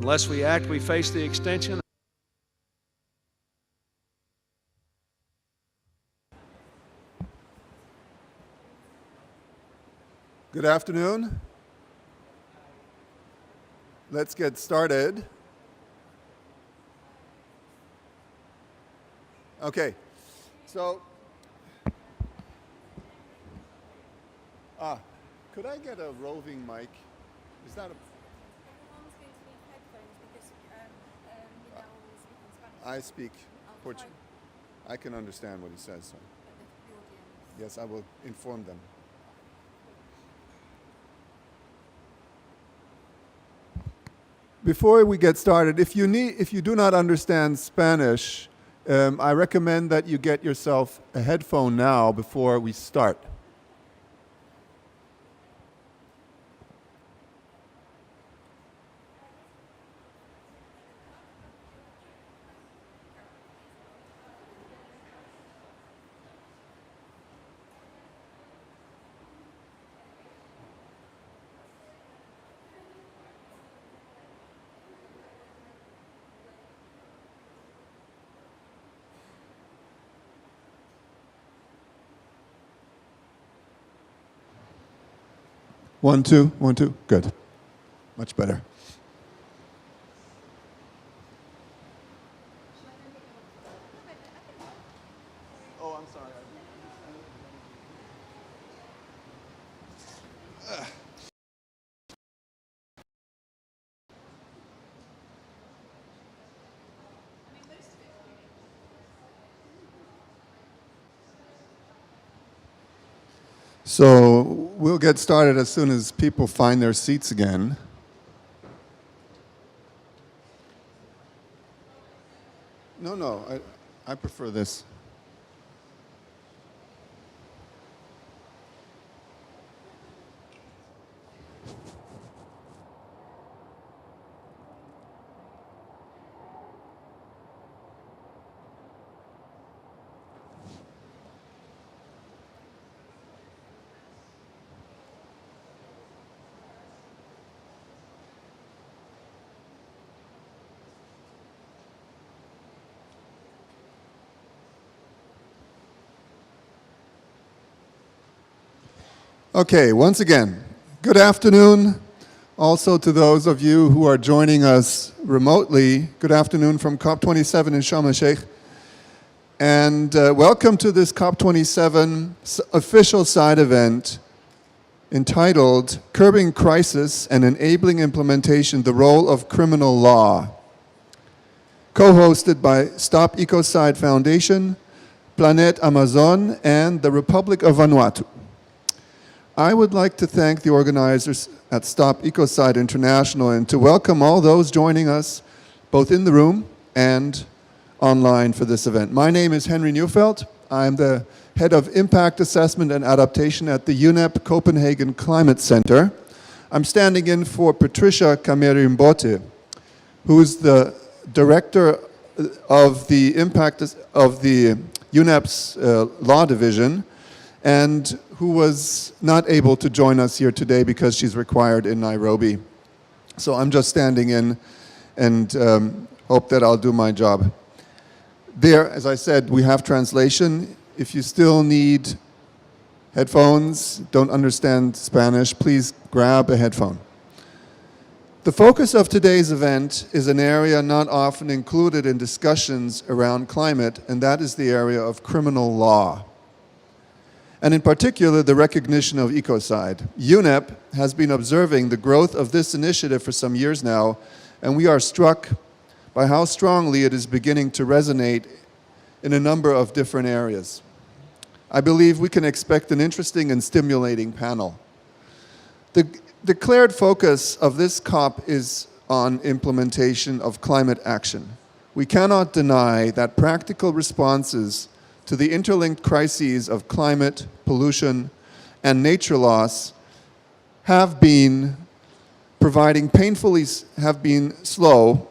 Unless we act, we face the extinction. Good afternoon. Let's get started. Okay, so could I get a roving mic? Is that a... Everyone's going to need headphones because Ninawa will speak in Spanish. I speak Portuguese. I can understand what he says. So. Yes, I will inform them. Before we get started, if you do not understand Spanish, I recommend that you get yourself a headphone now before we start. One, two, 1, 2. Good. Much better. Oh, I'm sorry. So we'll get started as soon as people find their seats again. No, I prefer this. Okay, once again, good afternoon. Also to those of you who are joining us remotely, good afternoon from COP27 in Sharm el-Sheikh. And welcome to this COP27 official side event entitled Curbing Crisis and Enabling Implementation, the Role of Criminal Law, co-hosted by Stop Ecocide Foundation, Planet Amazon, and the Republic of Vanuatu. I would like to thank the organizers at Stop Ecocide International and to welcome all those joining us both in the room and online for this event. My name is Henry Neufeld. I'm the Head of Impact Assessment and Adaptation at the UNEP Copenhagen Climate Center. I'm standing in for Patricia Kameri-Mbote, who is the Director of the Impact of the UNEP's Law Division, and who was not able to join us here today because she's required in Nairobi. So I'm just standing in and hope that I'll do my job. There, as I said, we have translation. If you still need headphones, don't understand Spanish, please grab a headphone. The focus of today's event is an area not often included in discussions around climate, and that is the area of criminal law. And in particular, the recognition of ecocide. UNEP has been observing the growth of this initiative for some years now, and we are struck by how strongly it is beginning to resonate in a number of different areas. I believe we can expect an interesting and stimulating panel. The declared focus of this COP is on implementation of climate action. We cannot deny that practical responses to the interlinked crises of climate, pollution, and nature loss have been slow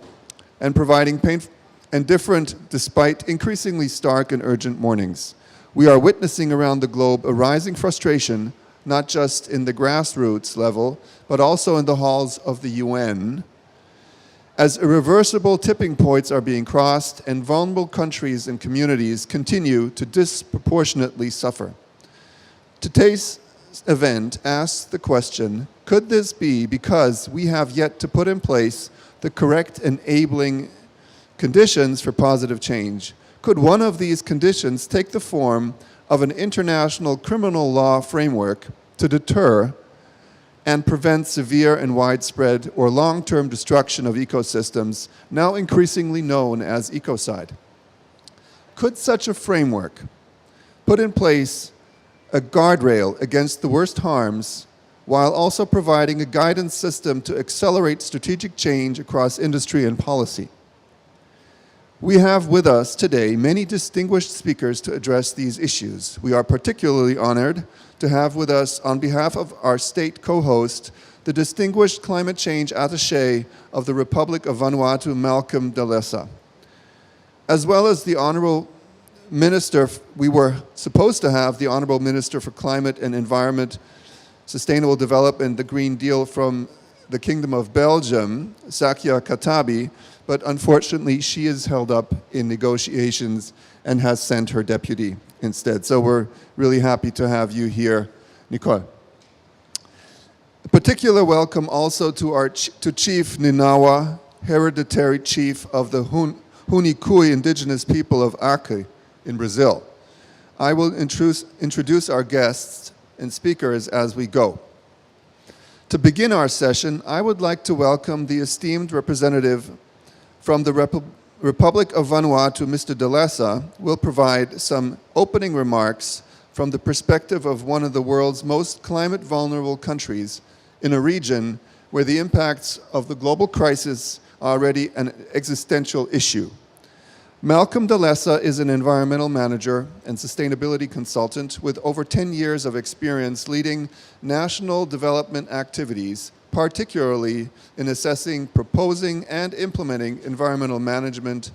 and providing painful and different despite increasingly stark and urgent warnings. We are witnessing around the globe a rising frustration, not just in the grassroots level, but also in the halls of the UN, as irreversible tipping points are being crossed and vulnerable countries and communities continue to disproportionately suffer. Today's event asks the question, could this be because we have yet to put in place the correct enabling conditions for positive change? Could one of these conditions take the form of an international criminal law framework to deter and prevent severe and widespread or long-term destruction of ecosystems, now increasingly known as ecocide? Could such a framework put in place a guardrail against the worst harms while also providing a guidance system to accelerate strategic change across industry and policy? We have with us today many distinguished speakers to address these issues. We are particularly honored to have with us, on behalf of our state co-host, the distinguished climate change attaché of the Republic of Vanuatu, Malcolm Dalia, as well as the Honorable Minister. We were supposed to have the Honorable Minister for Climate and Environment, Sustainable Development, the Green Deal from the Kingdom of Belgium, Sakya Katabi, but unfortunately she is held up in negotiations and has sent her deputy instead. So we're really happy to have you here, Nicole. A particular welcome also to Chief Ninawa, hereditary chief of the Huni indigenous people of Acre in Brazil. I will introduce our guests and speakers as we go. To begin our session, I would like to welcome the esteemed representative from the Republic of Vanuatu, Mr. Dalia, will provide some opening remarks from the perspective of one of the world's most climate vulnerable countries in a region where the impacts of the global crisis are already an existential issue. Malcolm Dalia is an environmental manager and sustainability consultant with over 10 years of experience leading national development activities, particularly in assessing, proposing, and implementing environmental management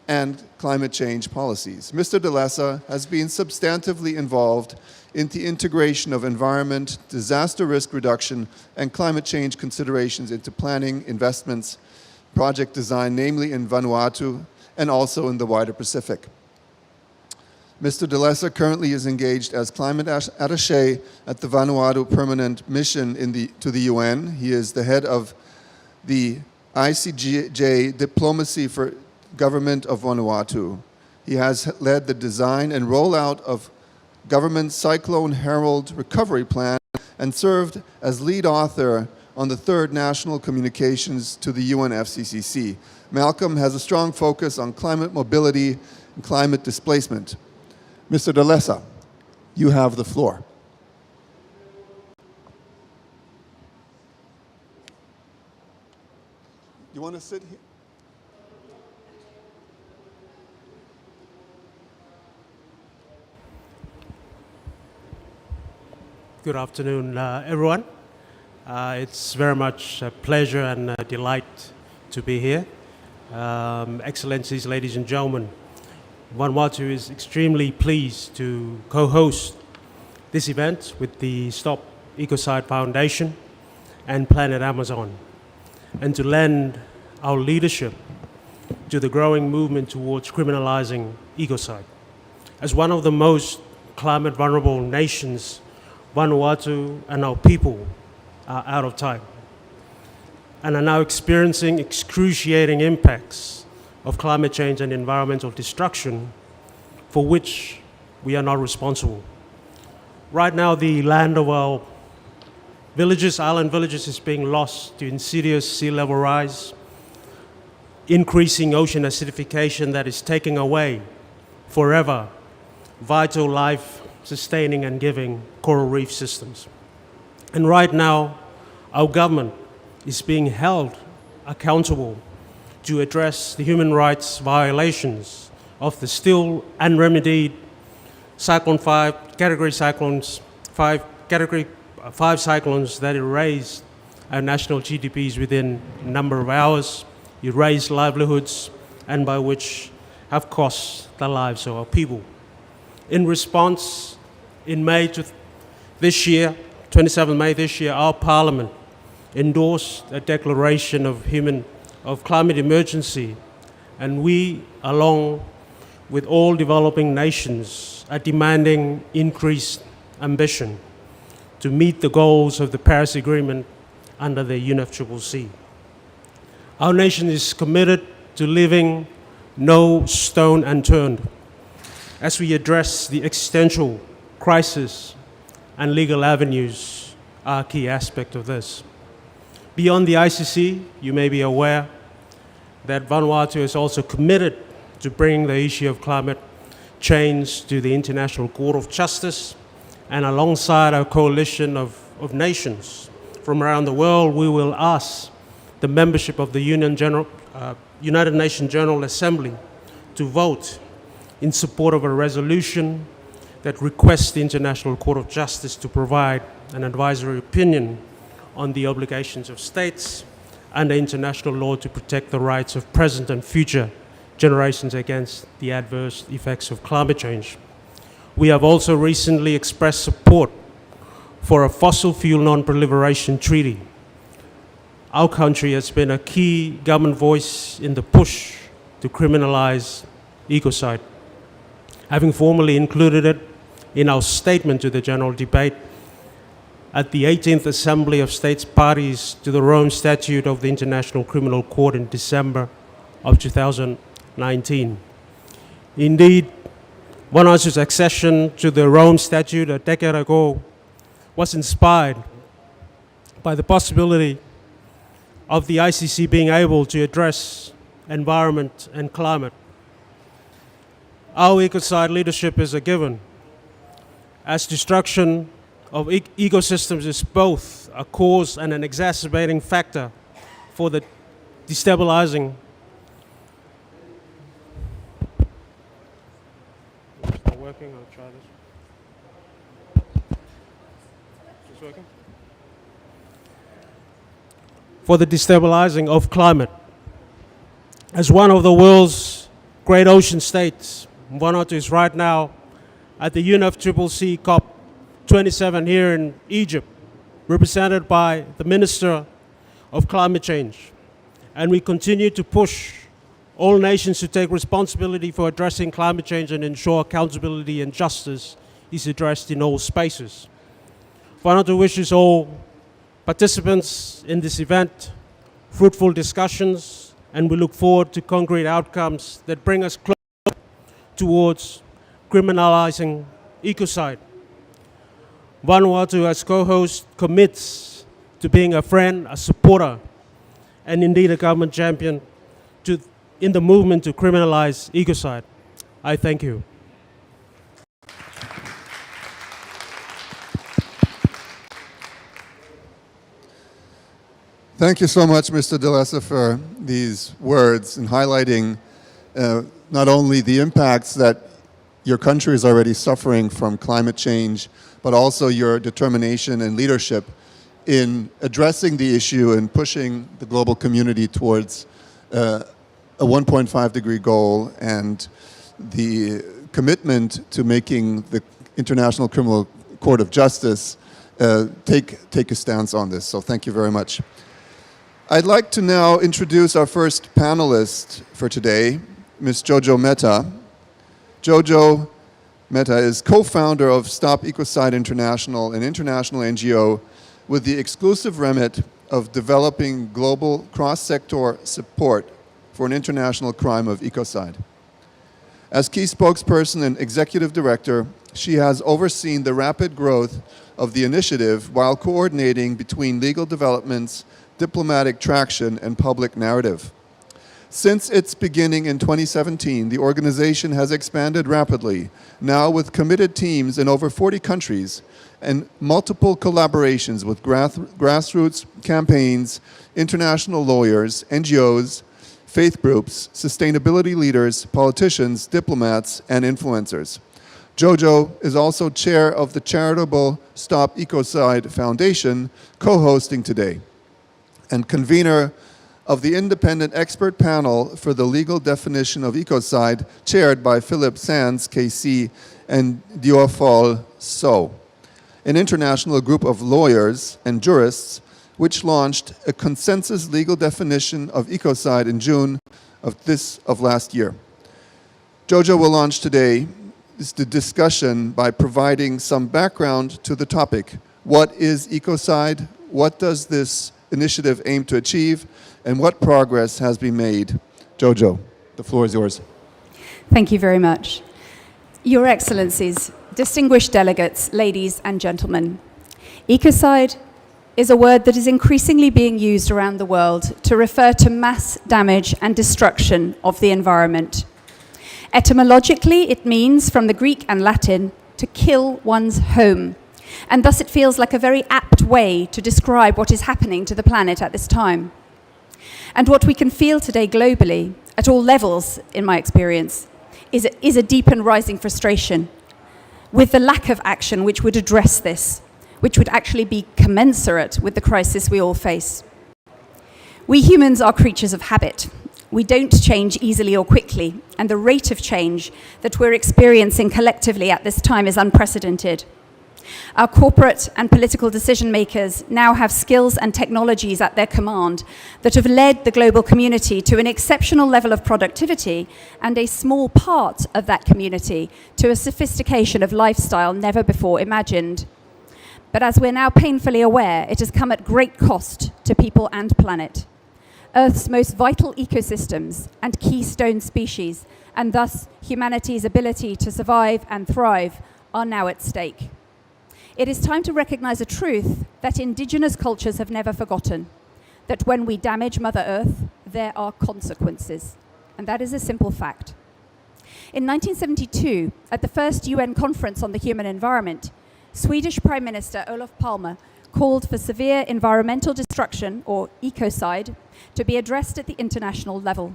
and climate change policies. Mr. Dalia has been substantively involved in the integration of environment, disaster risk reduction, and climate change considerations into planning, investments, project design, namely in Vanuatu and also in the wider Pacific. Mr. Dalia currently is engaged as climate attaché at the Vanuatu Permanent Mission to the UN. He is the head of the ICJ Diplomacy for Government of Vanuatu. He has led the design and rollout of government Cyclone Herald Recovery Plan and served as lead author on the third national communications to the UNFCCC. Malcolm has a strong focus on climate mobility and climate displacement. Mr. Dalia, you have the floor. You want to sit here? Good afternoon, everyone. It's very much a pleasure and a delight to be here. Excellencies, ladies and gentlemen, Vanuatu is extremely pleased to co-host this event with the Stop Ecocide Foundation and Planet Amazon, and to lend our leadership to the growing movement towards criminalizing ecocide. As one of the most climate vulnerable nations, Vanuatu and our people are out of time and are now experiencing excruciating impacts of climate change and environmental destruction for which we are not responsible. Right now, the land of our villages, island villages, is being lost to insidious sea level rise, increasing ocean acidification that is taking away forever vital life sustaining and giving coral reef systems. And right now, our government is being held accountable to address the human rights violations of the still unremedied Cyclone 5 category cyclones, category 5 cyclones that erased our national GDPs within a number of hours, erased livelihoods, and by which have cost the lives of our people. In response, in May this year, 27 May this year, our Parliament endorsed a declaration of human of climate emergency, and we, along with all developing nations, are demanding increased ambition to meet the goals of the Paris Agreement under the UNEP. Our nation is committed to leaving no stone unturned as we address the existential crisis, and legal avenues are a key aspect of this. Beyond the ICC, you may be aware that Vanuatu is also committed to bringing the issue of climate change to the International Court of Justice, and alongside our coalition of nations from around the world, we will ask the membership of the United Nations General Assembly to vote in support of a resolution that requests the International Court of Justice to provide an advisory opinion on the obligations of states under international law to protect the rights of present and future generations against the adverse effects of climate change. We have also recently expressed support for a fossil fuel non-proliferation treaty. Our country has been a key government voice in the push to criminalize ecocide, having formally included it in our statement to the general debate at the 18th Assembly of States Parties to the Rome Statute of the International Criminal Court in December of 2019. Indeed, Vanuatu's accession to the Rome Statute a decade ago was inspired by the possibility of the ICC being able to address environment and climate. Our ecocide leadership is a given, as destruction of ecosystems is both a cause and an exacerbating factor for the destabilizing. It's not working, I'll try this. Is this working? For the destabilizing of climate. As one of the world's great ocean states, Vanuatu is right now at the UNEP COP27 here in Egypt, represented by the Minister of Climate Change. And we continue to push all nations to take responsibility for addressing climate change and ensure accountability and justice is addressed in all spaces. Vanuatu wishes all participants in this event fruitful discussions, and we look forward to concrete outcomes that bring us closer towards criminalizing ecocide. Vanuatu, as co-host, commits to being a friend, a supporter, and indeed a government champion in the movement to criminalize ecocide. I thank you. Thank you so much, Mr. Delessa, for these words and highlighting not only the impacts that your country is already suffering from climate change, but also your determination and leadership in addressing the issue and pushing the global community towards a 1.5 degree goal and the commitment to making the International Criminal Court of Justice take a stance on this. So thank you very much. I'd like to now introduce our first panelist for today, Ms. Jojo Mehta. Jojo Mehta is co-founder of Stop Ecocide International, an international NGO with the exclusive remit of developing global cross-sector support for an international crime of ecocide. As key spokesperson and executive director, she has overseen the rapid growth of the initiative while coordinating between legal developments, diplomatic traction, and public narrative. Since its beginning in 2017, the organization has expanded rapidly, now with committed teams in over 40 countries and multiple collaborations with grassroots campaigns, international lawyers, NGOs, faith groups, sustainability leaders, politicians, diplomats, and influencers. Jojo is also chair of the charitable Stop Ecocide Foundation, co-hosting today, and convener of the independent expert panel for the legal definition of ecocide, chaired by Philip Sands, KC, and Diofol So, an international group of lawyers and jurists which launched a consensus legal definition of ecocide in June of last year. Jojo will launch today the discussion by providing some background to the topic. What is ecocide? What does this initiative aim to achieve? And what progress has been made? Jojo, the floor is yours. Thank you very much. Your Excellencies, distinguished delegates, ladies and gentlemen, ecocide is a word that is increasingly being used around the world to refer to mass damage and destruction of the environment. Etymologically, it means, from the Greek and Latin, to kill one's home, and thus it feels like a very apt way to describe what is happening to the planet at this time. And what we can feel today globally, at all levels, in my experience, is a deep and rising frustration with the lack of action which would address this, which would actually be commensurate with the crisis we all face. We humans are creatures of habit. We don't change easily or quickly, and the rate of change that we're experiencing collectively at this time is unprecedented. Our corporate and political decision makers now have skills and technologies at their command that have led the global community to an exceptional level of productivity, and a small part of that community to a sophistication of lifestyle never before imagined. But as we're now painfully aware, it has come at great cost to people and planet. Earth's most vital ecosystems and keystone species, and thus humanity's ability to survive and thrive, are now at stake. It is time to recognize a truth that indigenous cultures have never forgotten, that when we damage Mother Earth, there are consequences. And that is a simple fact. In 1972, at the first UN Conference on the Human Environment, Swedish Prime Minister Olof Palme called for severe environmental destruction, or ecocide, to be addressed at the international level.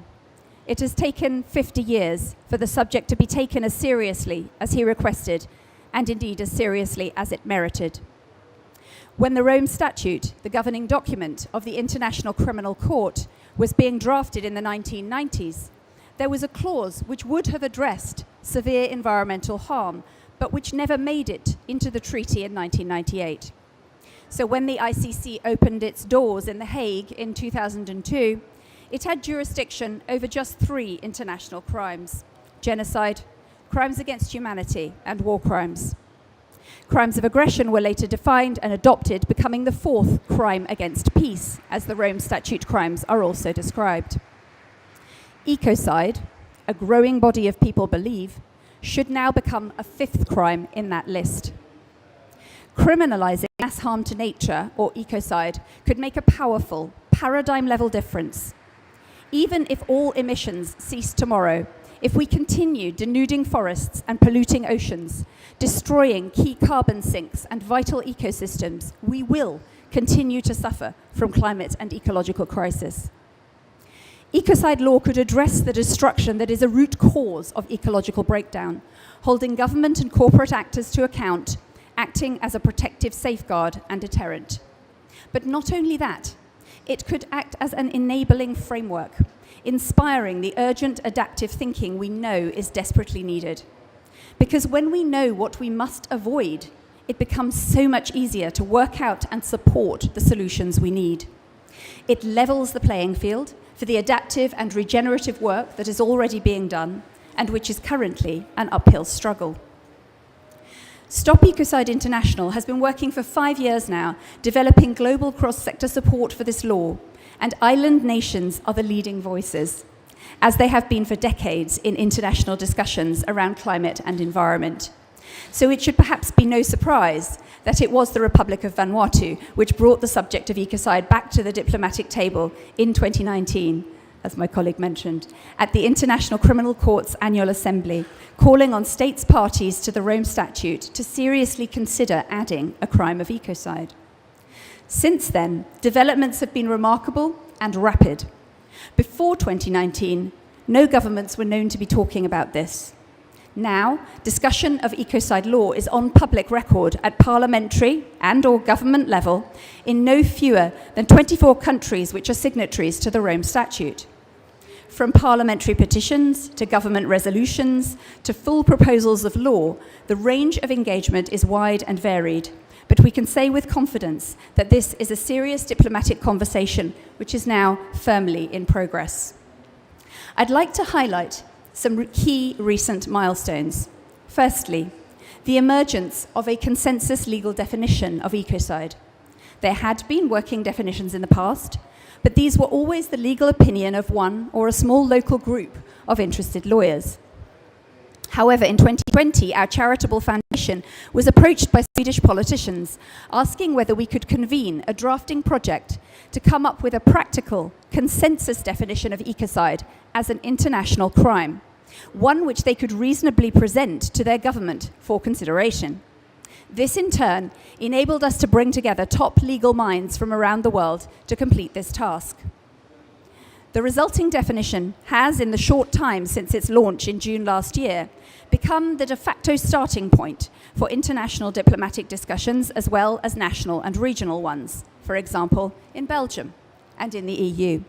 It has taken 50 years for the subject to be taken as seriously as he requested, and indeed as seriously as it merited. When the Rome Statute, the governing document of the International Criminal Court, was being drafted in the 1990s, there was a clause which would have addressed severe environmental harm, but which never made it into the treaty in 1998. So when the ICC opened its doors in The Hague in 2002, it had jurisdiction over just 3 international crimes: genocide, crimes against humanity, and war crimes. Crimes of aggression were later defined and adopted, becoming the 4th crime against peace, as the Rome Statute crimes are also described. Ecocide, a growing body of people believe, should now become a 5th crime in that list. Criminalizing mass harm to nature, or ecocide, could make a powerful, paradigm-level difference. Even if all emissions cease tomorrow, if we continue denuding forests and polluting oceans, destroying key carbon sinks and vital ecosystems, we will continue to suffer from climate and ecological crisis. Ecocide law could address the destruction that is a root cause of ecological breakdown, holding government and corporate actors to account, acting as a protective safeguard and deterrent. But not only that, it could act as an enabling framework, inspiring the urgent adaptive thinking we know is desperately needed. Because when we know what we must avoid, it becomes so much easier to work out and support the solutions we need. It levels the playing field for the adaptive and regenerative work that is already being done and which is currently an uphill struggle. Stop Ecocide International has been working for 5 years now, developing global cross-sector support for this law, and island nations are the leading voices, as they have been for decades in international discussions around climate and environment. So it should perhaps be no surprise that it was the Republic of Vanuatu which brought the subject of ecocide back to the diplomatic table in 2019, as my colleague mentioned, at the International Criminal Court's annual assembly, calling on states parties to the Rome Statute to seriously consider adding a crime of ecocide. Since then, developments have been remarkable and rapid. Before 2019, no governments were known to be talking about this. Now, discussion of ecocide law is on public record at parliamentary and/or government level in no fewer than 24 countries which are signatories to the Rome Statute. From parliamentary petitions to government resolutions to full proposals of law, the range of engagement is wide and varied, but we can say with confidence that this is a serious diplomatic conversation which is now firmly in progress. I'd like to highlight some key recent milestones. Firstly, the emergence of a consensus legal definition of ecocide. There had been working definitions in the past, but these were always the legal opinion of one or a small local group of interested lawyers. However, in 2020, our charitable foundation was approached by Swedish politicians asking whether we could convene a drafting project to come up with a practical consensus definition of ecocide as an international crime, one which they could reasonably present to their government for consideration. This, in turn, enabled us to bring together top legal minds from around the world to complete this task. The resulting definition has, in the short time since its launch in June last year, become the de facto starting point for international diplomatic discussions as well as national and regional ones, for example, in Belgium and in the EU.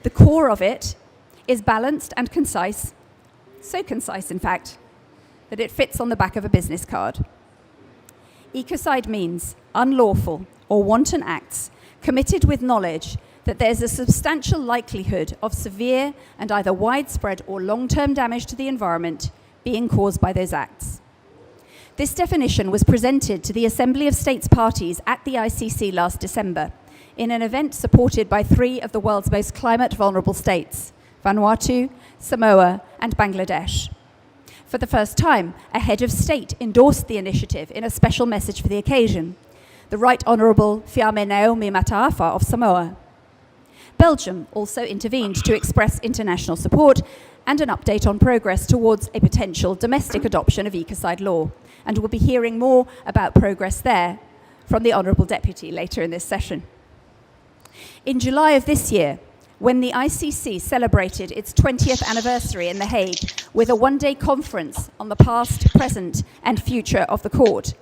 The core of it is balanced and concise, so concise, in fact, that it fits on the back of a business card. Ecocide means unlawful or wanton acts committed with knowledge that there's a substantial likelihood of severe and either widespread or long-term damage to the environment being caused by those acts. This definition was presented to the Assembly of States Parties at the ICC last December in an event supported by 3 of the world's most climate-vulnerable states, Vanuatu, Samoa, and Bangladesh. For the first time, a head of state endorsed the initiative in a special message for the occasion, the Right Honourable Fiame Naomi Mataafa of Samoa. Belgium also intervened to express international support and an update on progress towards a potential domestic adoption of ecocide law. And we'll be hearing more about progress there from the Honourable Deputy later in this session. In July of this year, when the ICC celebrated its 20th anniversary in The Hague with a one-day conference on the past, present, and future of the court,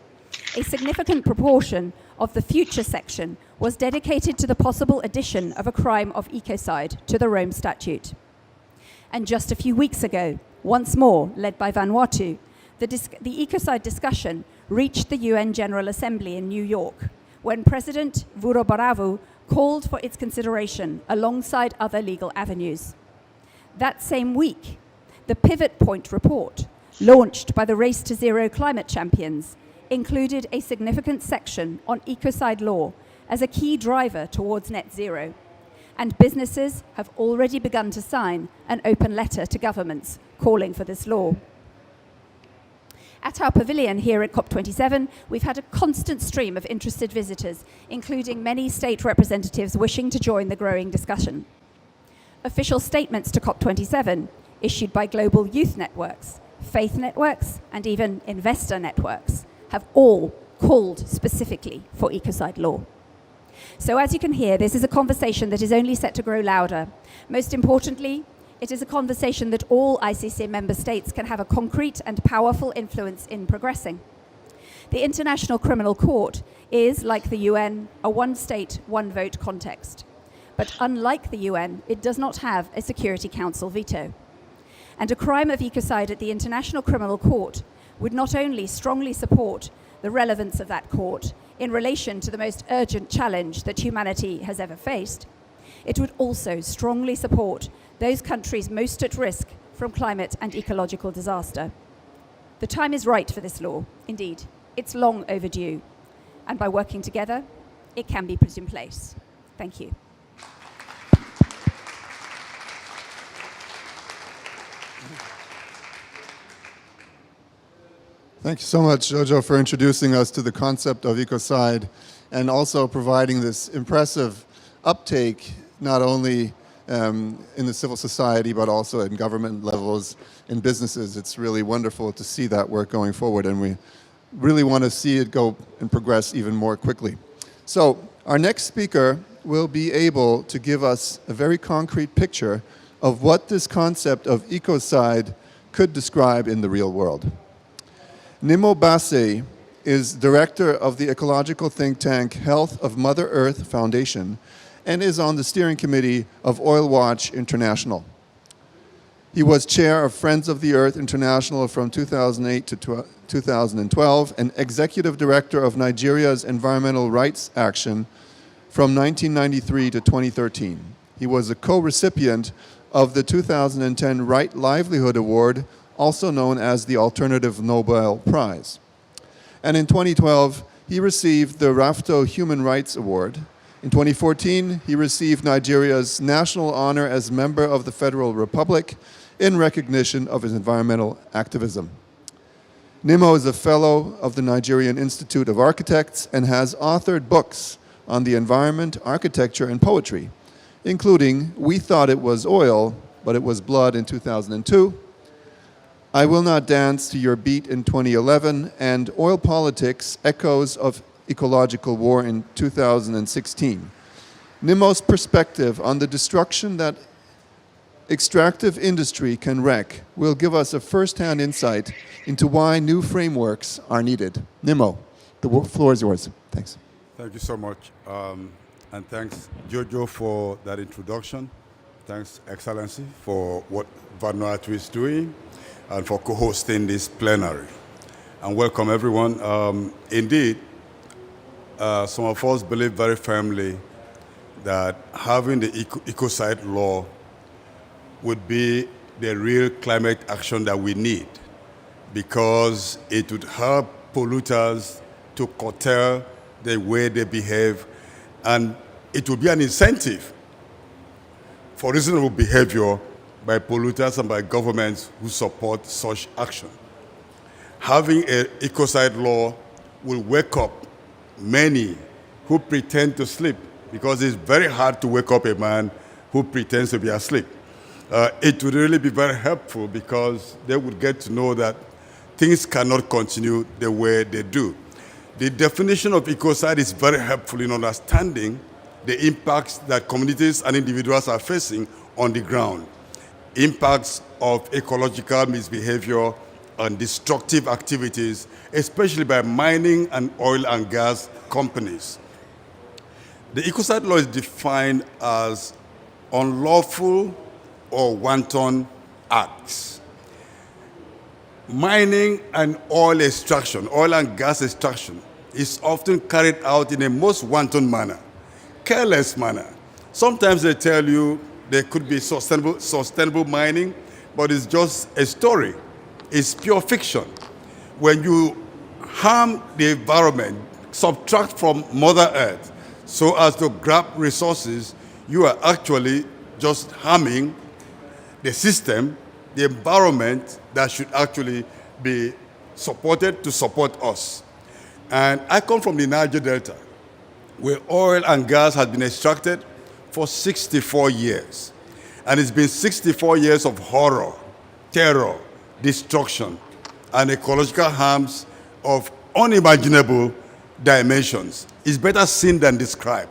a significant proportion of the future section was dedicated to the possible addition of a crime of ecocide to the Rome Statute. And just a few weeks ago, once more, led by Vanuatu, the ecocide discussion reached the UN General Assembly in New York, when President Vurobaravu called for its consideration alongside other legal avenues. That same week, the Pivot Point report, launched by the Race to Zero climate champions, included a significant section on ecocide law as a key driver towards net zero. And businesses have already begun to sign an open letter to governments calling for this law. At our pavilion here at COP27, we've had a constant stream of interested visitors, including many state representatives wishing to join the growing discussion. Official statements to COP27, issued by global youth networks, faith networks, and even investor networks, have all called specifically for ecocide law. So as you can hear, this is a conversation that is only set to grow louder. Most importantly, it is a conversation that all ICC member states can have a concrete and powerful influence in progressing. The International Criminal Court is, like the UN, a one-state, one-vote context. But unlike the UN, it does not have a Security Council veto. And a crime of ecocide at the International Criminal Court would not only strongly support the relevance of that court in relation to the most urgent challenge that humanity has ever faced, it would also strongly support those countries most at risk from climate and ecological disaster. The time is right for this law. Indeed, it's long overdue. And by working together, it can be put in place. Thank you. Thank you so much, Jojo, for introducing us to the concept of ecocide and also providing this impressive uptake, not only in the civil society, but also in government levels, in businesses. It's really wonderful to see that work going forward, and we really want to see it go and progress even more quickly. So our next speaker will be able to give us a very concrete picture of what this concept of ecocide could describe in the real world. Nnimmo Bassey is director of the ecological think tank Health of Mother Earth Foundation and is on the steering committee of Oil Watch International. He was chair of Friends of the Earth International from 2008 to 2012 and executive director of Nigeria's Environmental Rights Action from 1993 to 2013. He was a co-recipient of the 2010 Right Livelihood Award, also known as the Alternative Nobel Prize. And in 2012, he received the Rafto Human Rights Award. In 2014, he received Nigeria's national honor as member of the Federal Republic in recognition of his environmental activism. Nnimmo is a fellow of the Nigerian Institute of Architects and has authored books on the environment, architecture, and poetry, including We Thought It Was Oil, but It Was Blood in 2002, I Will Not Dance to Your Beat in 2011, and Oil Politics, Echoes of Ecological War in 2016. Nnimmo's perspective on the destruction that extractive industry can wreak will give us a first-hand insight into why new frameworks are needed. Nnimmo, the floor is yours. Thanks. Thank you so much. And thanks, Jojo, for that introduction. Thanks, Excellency, for what Vanuatu is doing and for co-hosting this plenary. And welcome, everyone. Indeed, some of us believe very firmly that having the Ecocide law would be the real climate action that we need, because it would help polluters to curtail the way they behave, and it would be an incentive for reasonable behavior by polluters and by governments who support such action. Having an Ecocide law will wake up many who pretend to sleep, because it's very hard to wake up a man who pretends to be asleep. It would really be very helpful, because they would get to know that things cannot continue the way they do. The definition of ecocide is very helpful in understanding the impacts that communities and individuals are facing on the ground. Impacts of ecological misbehavior and destructive activities, especially by mining and oil and gas companies. The Ecocide law is defined as unlawful or wanton acts. Mining and oil extraction, oil and gas extraction, is often carried out in a most wanton manner, careless manner. Sometimes they tell you there could be sustainable mining, but it's just a story. It's pure fiction. When you harm the environment, subtract from Mother Earth so as to grab resources, you are actually just harming the system, the environment that should actually be supported to support us. And I come from the Niger Delta, where oil and gas has been extracted for 64 years. And it's been 64 years of horror, terror, destruction, and ecological harms of unimaginable dimensions. It's better seen than described.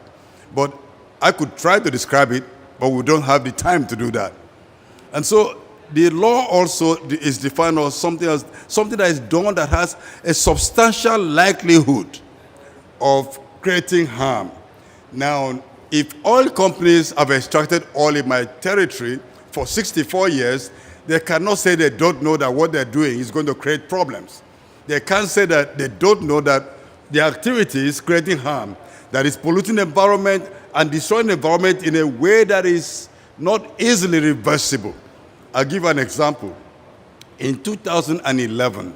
But I could try to describe it, but we don't have the time to do that. And so the law also is defined as something that is done that has a substantial likelihood of creating harm. Now, if oil companies have extracted oil in my territory for 64 years, they cannot say they don't know that what they're doing is going to create problems. They can't say that they don't know that the activity is creating harm, that is polluting the environment and destroying the environment in a way that is not easily reversible. I'll give an example. In 2011,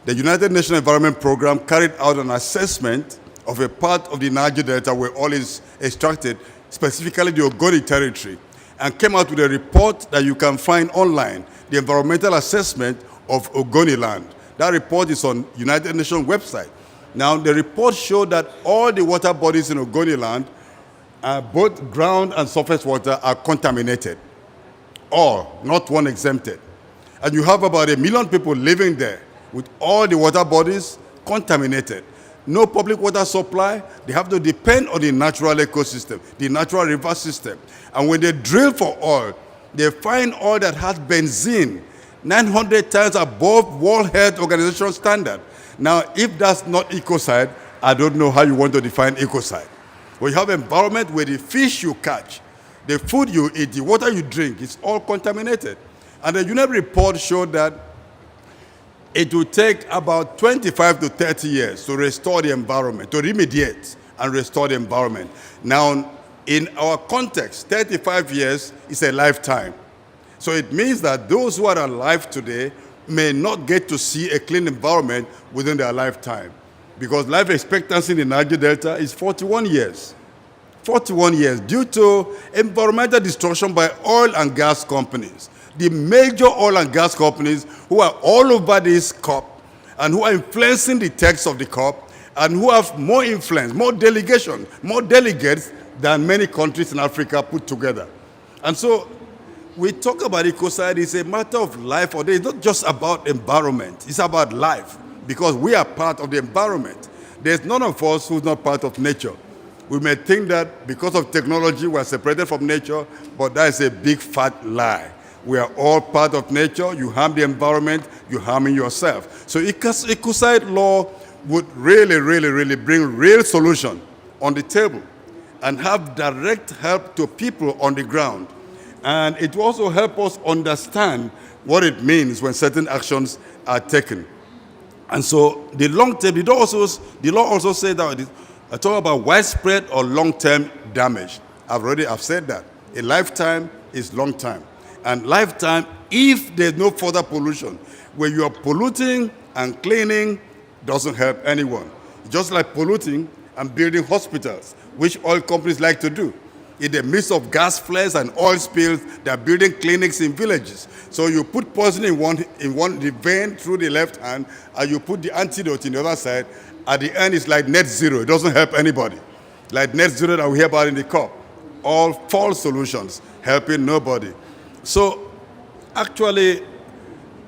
the United Nations Environment Program carried out an assessment of a part of the Niger Delta where oil is extracted, specifically the Ogoni territory, and came out with a report that you can find online, the environmental assessment of Ogoni land. That report is on United Nations website. Now, the report showed that all the water bodies in Ogoni land, both ground and surface water, are contaminated. All, not one exempted. And you have about 1 million people living there with all the water bodies contaminated. No public water supply. They have to depend on the natural ecosystem, the natural river system. And when they drill for oil, they find oil that has benzene 900 times above World Health Organization standard. Now, if that's not ecocide, I don't know how you want to define ecocide. We have an environment where the fish you catch, the food you eat, the water you drink, is all contaminated. And the UNEP report showed that it will take about 25 to 30 years to restore the environment, to remediate and restore the environment. Now, in our context, 35 years is a lifetime. So it means that those who are alive today may not get to see a clean environment within their lifetime, because life expectancy in the Niger Delta is 41 years. 41 years due to environmental destruction by oil and gas companies. The major oil and gas companies who are all over this COP and who are influencing the text of the COP and who have more influence, more delegation, more delegates than many countries in Africa put together. And so we talk about ecocide, it's a matter of life or death. It's not just about environment, it's about life, because we are part of the environment. There's none of us who's not part of nature. We may think that because of technology we are separated from nature, but that is a big fat lie. We are all part of nature. You harm the environment, you're harming yourself. So ecocide law would really bring real solution on the table and have direct help to people on the ground. And it will also help us understand what it means when certain actions are taken. And so the long term, the law also said that I talk about widespread or long-term damage. I've said that. A lifetime is long time. And lifetime, if there's no further pollution, where you are polluting and cleaning doesn't help anyone. Just like polluting and building hospitals, which oil companies like to do. In the midst of gas flares and oil spills, they're building clinics in villages. So you put poison in the vein through the left hand, and you put the antidote in the other side. At the end, it's like net zero. It doesn't help anybody. Like net zero that we hear about in the COP. All false solutions, helping nobody. So actually,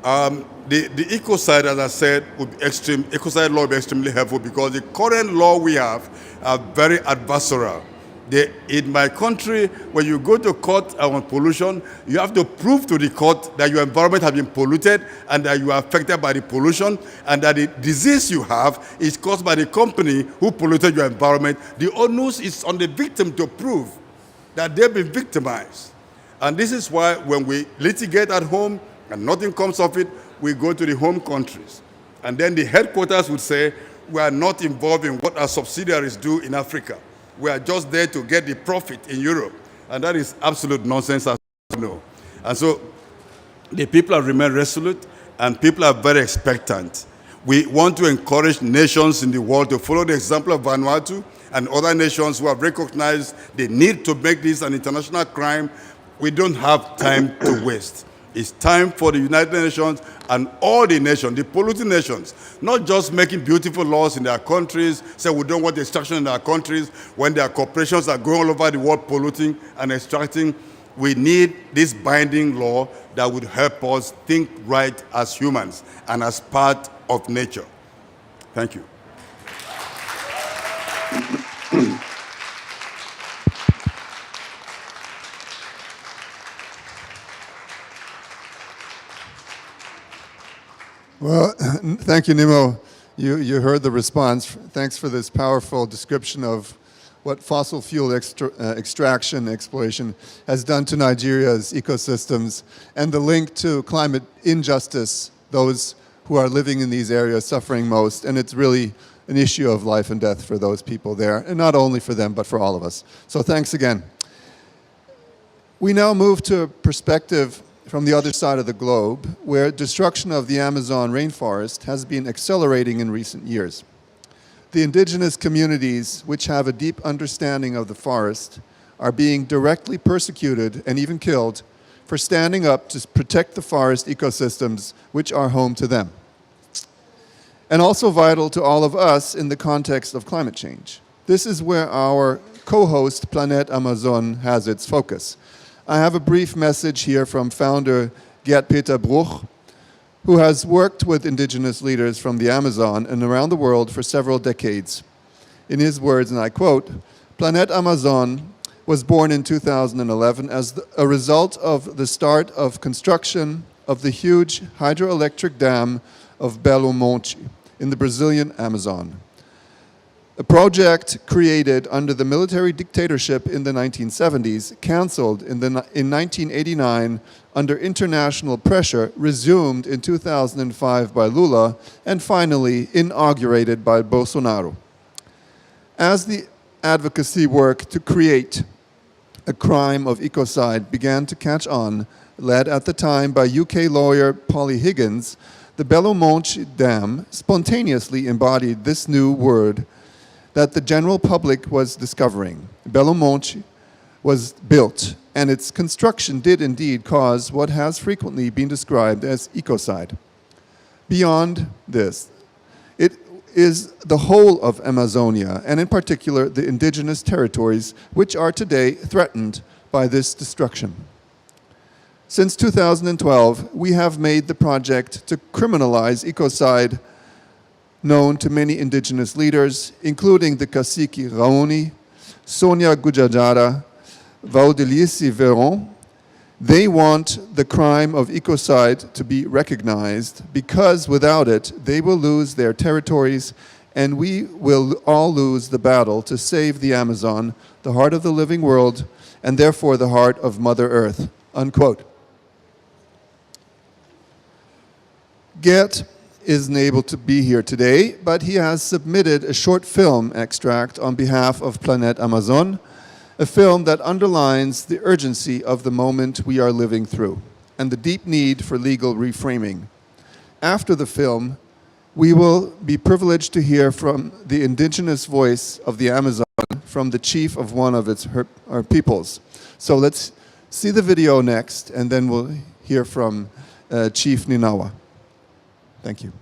the ecocide, as I said, would be ecocide law would be extremely helpful, because the current law we have are very adversarial. In my country, when you go to court on pollution, you have to prove to the court that your environment has been polluted and that you are affected by the pollution and that the disease you have is caused by the company who polluted your environment. The onus is on the victim to prove that they've been victimized. And this is why when we litigate at home and nothing comes of it, we go to the home countries. And then the headquarters would say, we are not involved in what our subsidiaries do in Africa. We are just there to get the profit in Europe. And that is absolute nonsense, as you know. And so the people have remained resolute, and people are very expectant. We want to encourage nations in the world to follow the example of Vanuatu and other nations who have recognized the need to make this an international crime. We don't have time to waste. It's time for the United Nations and all the nations, the polluting nations, not just making beautiful laws in their countries, say we don't want extraction in our countries, when their corporations are going all over the world polluting and extracting. We need this binding law that would help us think right as humans and as part of nature. Thank you. Well, thank you, Nnimmo. You heard the response. Thanks for this powerful description of what fossil fuel extraction, exploration has done to Nigeria's ecosystems and the link to climate injustice, those who are living in these areas suffering most. And it's really an issue of life and death for those people there, and not only for them, but for all of us. So thanks again. We now move to a perspective from the other side of the globe, where destruction of the Amazon rainforest has been accelerating in recent years. The indigenous communities, which have a deep understanding of the forest, are being directly persecuted and even killed for standing up to protect the forest ecosystems which are home to them. And also vital to all of us in the context of climate change. This is where our co-host Planet Amazon has its focus. I have a brief message here from founder Gert-Peter Bruch, who has worked with indigenous leaders from the Amazon and around the world for several decades. In his words, and I quote, Planet Amazon was born in 2011 as a result of the start of construction of the huge hydroelectric dam of Belo Monte in the Brazilian Amazon. A project created under the military dictatorship in the 1970s, cancelled in 1989 under international pressure, resumed in 2005 by Lula, and finally inaugurated by Bolsonaro. As the advocacy work to create a crime of ecocide began to catch on, led at the time by UK lawyer Polly Higgins, the Bellomonte Dam spontaneously embodied this new word that the general public was discovering. Bellomonte was built, and its construction did indeed cause what has frequently been described as ecocide. Beyond this, it is the whole of Amazonia, and in particular the indigenous territories, which are today threatened by this destruction. Since 2012, we have made the project to criminalize ecocide known to many indigenous leaders, including the cacique Raoni, Sonia Gujajara, Valdelice Veron. They want the crime of ecocide to be recognized because without it, they will lose their territories and we will all lose the battle to save the Amazon, the heart of the living world, and therefore the heart of Mother Earth, unquote. Gert isn't able to be here today, but he has submitted a short film extract on behalf of Planet Amazon, a film that underlines the urgency of the moment we are living through and the deep need for legal reframing. After the film, we will be privileged to hear from the indigenous voice of the Amazon from the chief of one of her peoples. So let's see the video next, and then we'll hear from Chief Ninawa. Thank you.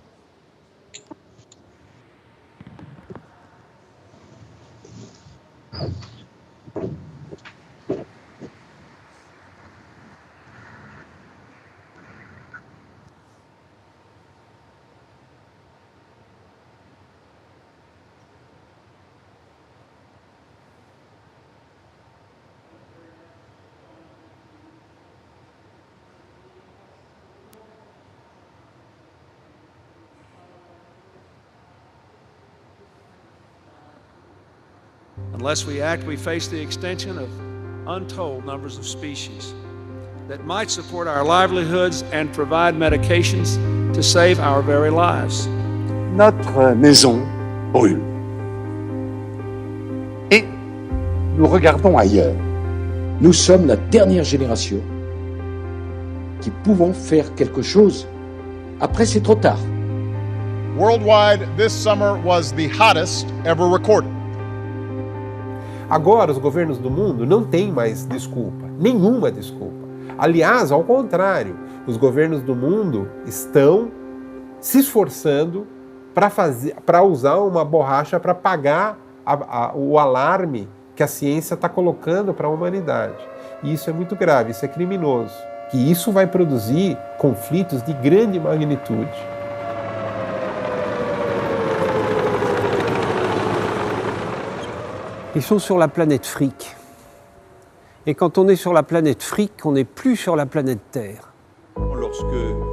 Unless we act, we face the extinction of untold numbers of species that might support our livelihoods and provide medications to save our very lives. Notre maison brûle. Et nous regardons ailleurs. Nous sommes la dernière génération qui pouvons faire quelque chose. Après, c'est trop tard. Worldwide, this summer was the hottest ever recorded. Agora, os governos do mundo não têm mais desculpa, nenhuma desculpa. Aliás, ao contrário, os governos do mundo estão se esforçando para usar uma borracha para apagar o alarme que a ciência está colocando para a humanidade. E isso é muito grave, isso é criminoso. Que isso vai produzir conflitos de grande magnitude. Ils sont sur la planète fric. Et quand on est sur la planète fric, on n'est plus sur la planète Terre.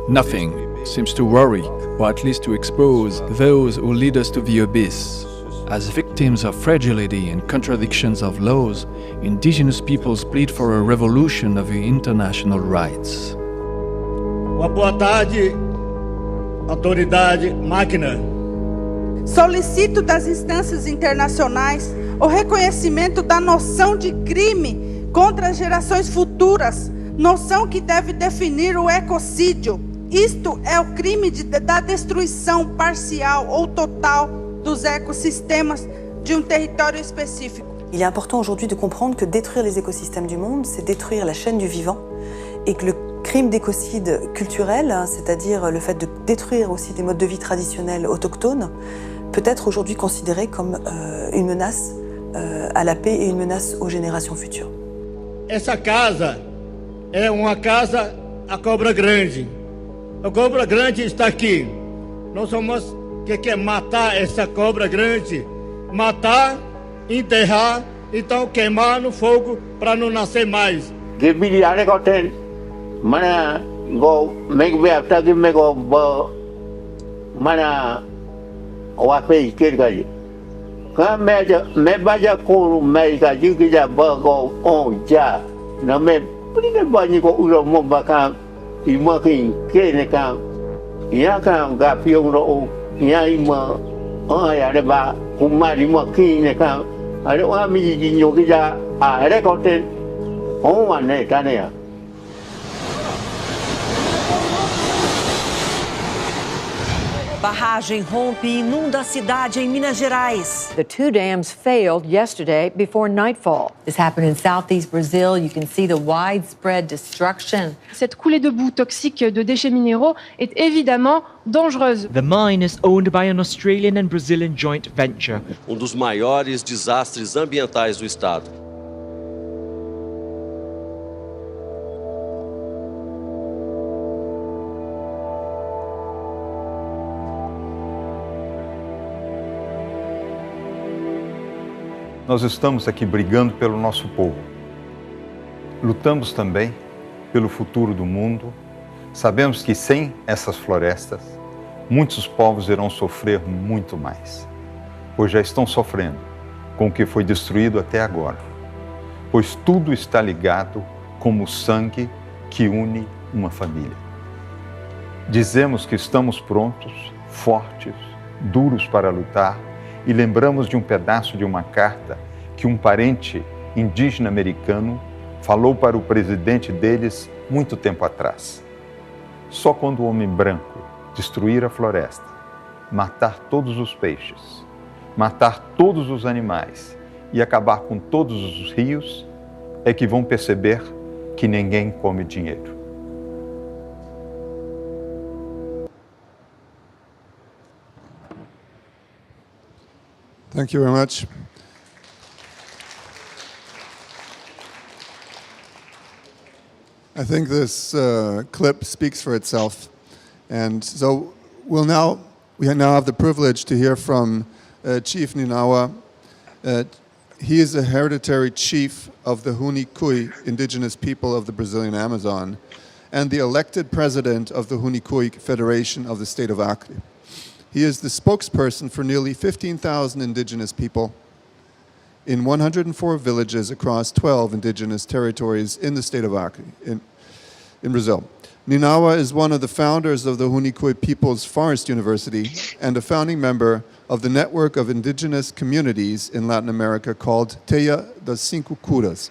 Nothing seems to worry, or at least to expose, those who lead us to the abyss. As victims of fragility and contradictions of laws, indigenous peoples plead for a revolution of the international rights. Uma boa tarde, autoridade máquina. Solicito das instâncias internacionais o reconhecimento da noção de crime contra as gerações futuras, noção que deve definir o ecocídio. Isto é o crime da destruição parcial ou total dos ecossistemas de territoire spécifique. Il est important aujourd'hui de comprendre que détruire les écosystèmes du monde, c'est détruire la chaîne du vivant, et que le crime d'écocide culturel, c'est-à-dire le fait de détruire aussi des modes de vie traditionnels autochtones, peut être aujourd'hui considéré comme une menace à la paix et une menace aux générations futures. Essa casa é uma casa a cobra grande. A cobra grande está aqui. Nós somos que quer matar essa cobra grande, matar, enterrar, então queimar no fogo para não nascer mais. Mana go make me after give me go mana wa pe kirgaji Kamera me baja ko me ka jingi ja ba go on ja na me pulina ba ni ko ulo mo ba ka ima kin ke ne ka ya ka ga piong ro ya ima ya de ba kuma di mo kin ne ka ale wa mi ji nyo ki ja ale ko te on wa ne ka ne ya. Barragem rompe e inunda a cidade em Minas Gerais. The two dams failed yesterday before nightfall. This happened in southeast Brazil. You can see the widespread destruction. Cette coulée de boue toxique de déchets minéraux est évidemment dangereuse. The mine is owned by an Australian and Brazilian joint venture. Dos maiores desastres ambientais do estado. Nós estamos aqui brigando pelo nosso povo. Lutamos também pelo futuro do mundo. Sabemos que sem essas florestas, muitos povos irão sofrer muito mais, pois já estão sofrendo com o que foi destruído até agora, pois tudo está ligado como o sangue que une uma família. Dizemos que estamos prontos, fortes, duros para lutar, e lembramos de um pedaço de uma carta que um parente indígena americano falou para o presidente deles muito tempo atrás. Só quando o homem branco destruir a floresta, matar todos os peixes, matar todos os animais e acabar com todos os rios, é que vão perceber que ninguém come dinheiro. Thank you very much. I think this clip speaks for itself. And so we now have the privilege to hear from Chief Ninawa. He is a hereditary chief of the Huni indigenous people of the Brazilian Amazon and the elected president of the Huni Federation of the state of Acre. He is the spokesperson for nearly 15,000 indigenous people in 104 villages across 12 indigenous territories in the state of Acre, in Brazil. Ninawa is one of the founders of the Huni People's Forest University and a founding member of the network of indigenous communities in Latin America called Teia das Cinco Curas.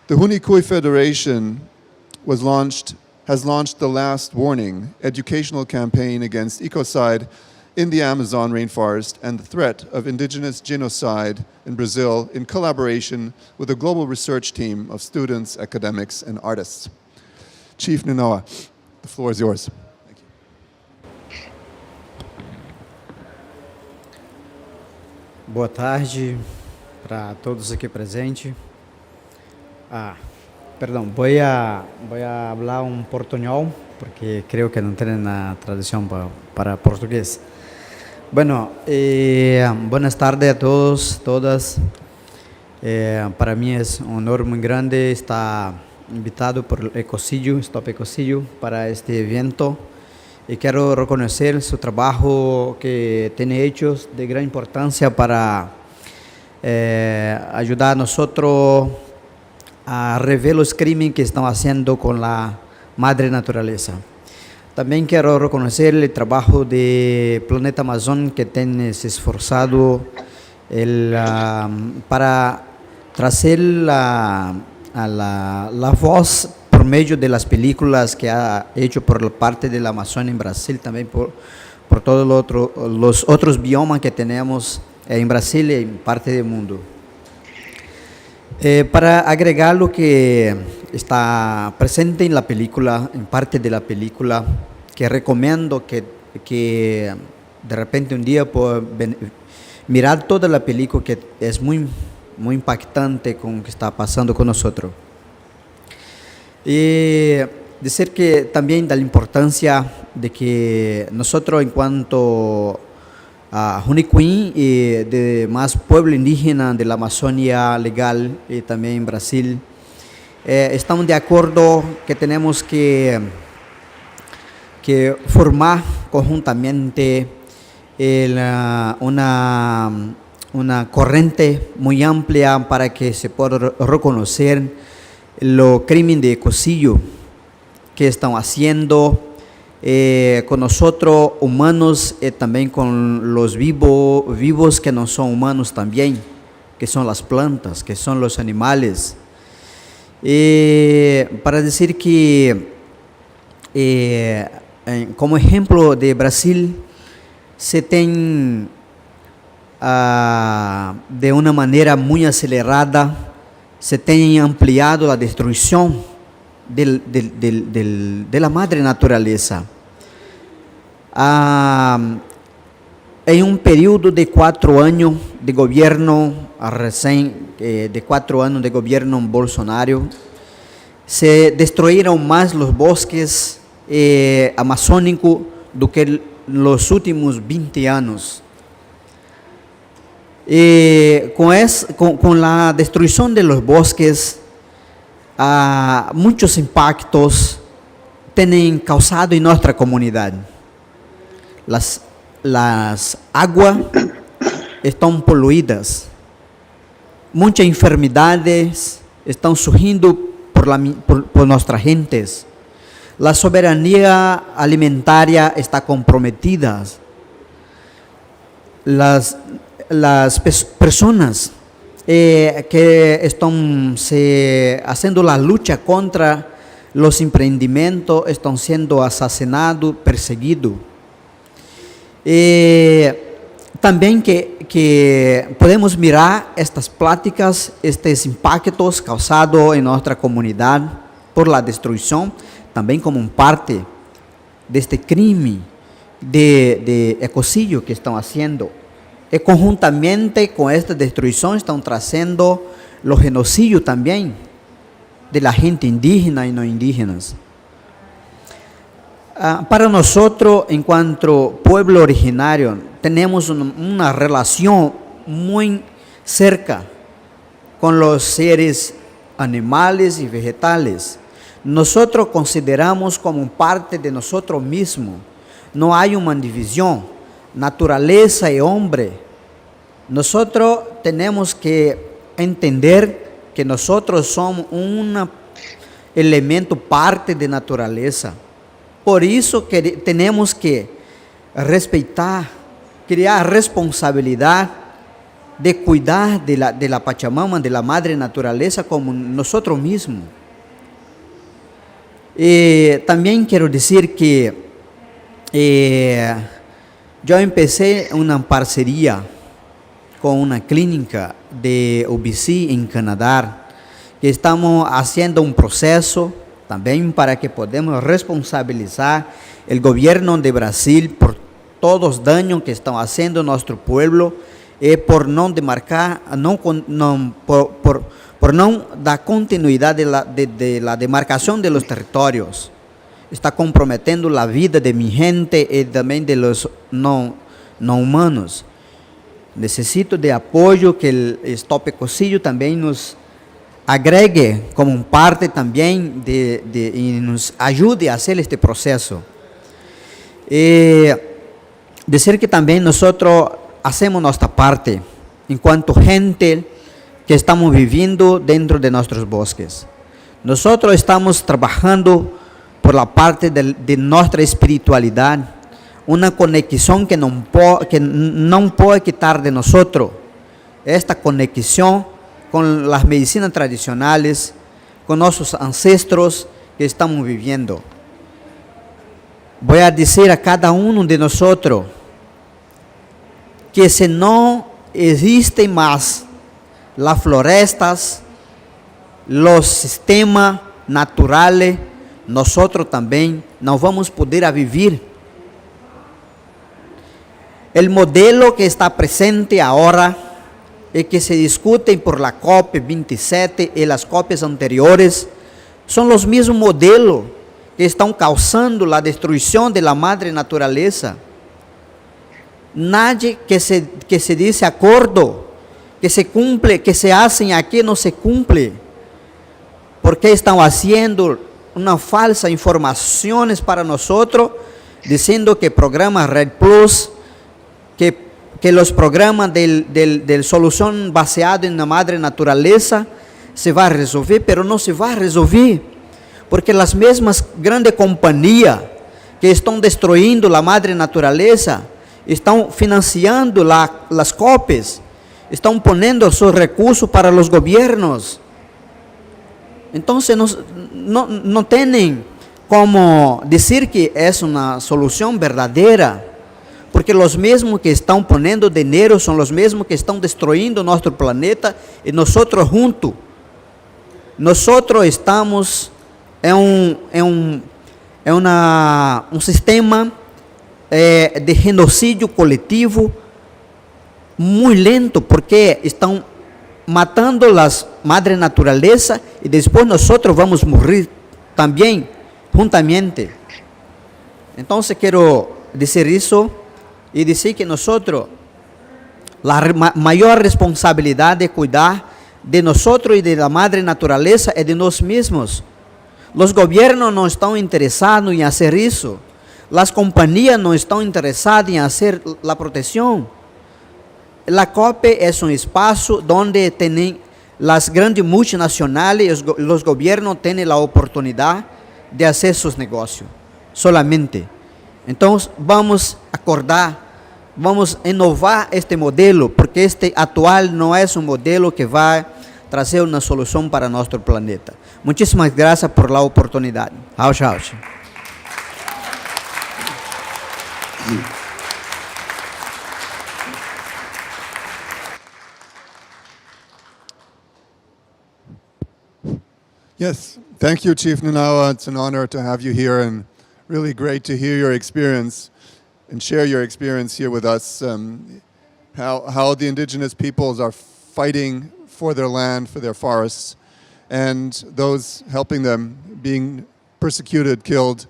The Huni Federation has launched the Last Warning educational campaign against ecocide in the Amazon rainforest and the threat of indigenous genocide in Brazil in collaboration with a global research team of students, academics, and artists. Chief Ninawa, the floor is yours. Thank you. Boa tarde para todos aqui presentes. Perdón, voy a hablar un portuñol porque creo que no tienen la traducción para portugués. Bueno, buenas tardes a todos, todas. Para mí es un honor muy grande estar invitado por Stop Ecocide para este evento y quiero reconocer su trabajo que tiene hechos de gran importancia para ayudar a nosotros a rever los crímenes que están haciendo con la madre naturaleza. También quiero reconocer el trabajo de Planeta Amazon que tiene se esforzado para traer la voz por medio de las películas que ha hecho por la parte de la Amazonia en Brasil, también por todos los otros biomas que tenemos en Brasil y en parte del mundo. Para agregar lo que está presente en la película, en parte de la película, que recomiendo que de repente un día puedan mirar toda la película, que es muy impactante con lo que está pasando con nosotros. Y decir que también da la importancia de que nosotros en cuanto a Huni y de más pueblo indígena de la Amazonia legal y también en Brasil, estamos de acuerdo que tenemos que formar conjuntamente una corriente muy amplia para que se pueda reconocer los crímenes de ecocidio que están haciendo con nosotros humanos y también con los vivos que no son humanos también, que son las plantas, que son los animales. Para decir que como ejemplo de Brasil se tiene de una manera muy acelerada, se tiene ampliado la destrucción de la madre naturaleza. En un periodo de 4 años de gobierno, de 4 años de gobierno Bolsonaro, se destruyeron más los bosques amazónicos do que los últimos 20 años. Con la destrucción de los bosques, muchos impactos tienen causado en nuestra comunidad. Las aguas están poluidas, muchas enfermedades están surgiendo por nuestras gentes. La soberanía alimentaria está comprometida. Las personas que están haciendo la lucha contra los emprendimientos están siendo asesinados, perseguidos. También que podemos mirar estas pláticas, estos impactos causados en nuestra comunidad por la destrucción, también como parte de este crimen de ecocidio que están haciendo. Y conjuntamente con esta destrucción están trazendo los genocidios también de la gente indígena y no indígenas. Para nosotros, en cuanto pueblo originario, tenemos una relación muy cerca con los seres animales y vegetales. Nosotros consideramos como parte de nosotros mismos. No hay una división, naturaleza y hombre. Nosotros tenemos que entender que nosotros somos un elemento parte de naturaleza. Por eso que tenemos que respetar, crear responsabilidad de cuidar de la Pachamama, de la madre naturaleza, como nosotros mismos. También quiero decir que yo empecé una parcería con una clínica de UBC en Canadá, que estamos haciendo un proceso también para que podamos responsabilizar el gobierno de Brasil por todos los daños que están haciendo nuestro pueblo y por no demarcar, por no dar continuidad de la demarcación de los territorios. Está comprometiendo la vida de mi gente y también de los no humanos. Necesito de apoyo que el Stop Ecocidio también nos agregue como parte también y nos ayude a hacer este proceso. Decir que también nosotros hacemos nuestra parte en cuanto a gente que estamos viviendo dentro de nuestros bosques. Nosotros estamos trabajando por la parte de nuestra espiritualidad, una conexión que no puede quitar de nosotros, esta conexión con las medicinas tradicionales, con nuestros ancestros que estamos viviendo. Voy a decir a cada uno de nosotros que si no existen más las florestas, los sistemas naturales, nosotros también no vamos a poder vivir. El modelo que está presente ahora y que se discute por la COP27 y las COPs anteriores son los mismos modelos que están causando la destrucción de la madre naturaleza. Nadie que se dice acuerdo, que se cumple, que se hacen aquí no se cumple, porque están haciendo una falsa informaciones para nosotros, diciendo que programa Red Plus, que los programas de solución baseado en la madre naturaleza se va a resolver, pero no se va a resolver, porque las mismas grandes compañías que están destruyendo la madre naturaleza están financiando las COPs, están poniendo sus recursos para los gobiernos. Entonces no tienen como decir que es una solución verdadera, porque los mismos que están poniendo dinero son los mismos que están destruyendo nuestro planeta, y nosotros juntos, nosotros estamos en un sistema de genocidio colectivo muy lento, porque están matando las madre naturaleza y después nosotros vamos a morir también juntamente. Entonces quiero decir eso y decir que nosotros, la mayor responsabilidad de cuidar de nosotros y de la madre naturaleza es de nosotros mismos. Los gobiernos no están interesados en hacer eso. Las compañías no están interesadas en hacer la protección. La COP es un espacio donde tienen las grandes multinacionales, los gobiernos tienen la oportunidad de hacer sus negocios, solamente. Entonces vamos a acordar, vamos a innovar este modelo, porque este actual no es un modelo que va a traer una solución para nuestro planeta. Muchísimas gracias por la oportunidad. Chao. Yes, thank you, Chief Ninawa. It's an honor to have you here, and really great to hear your experience and share your experience here with us, how the indigenous peoples are fighting for their land, for their forests, and those helping them being persecuted, killed,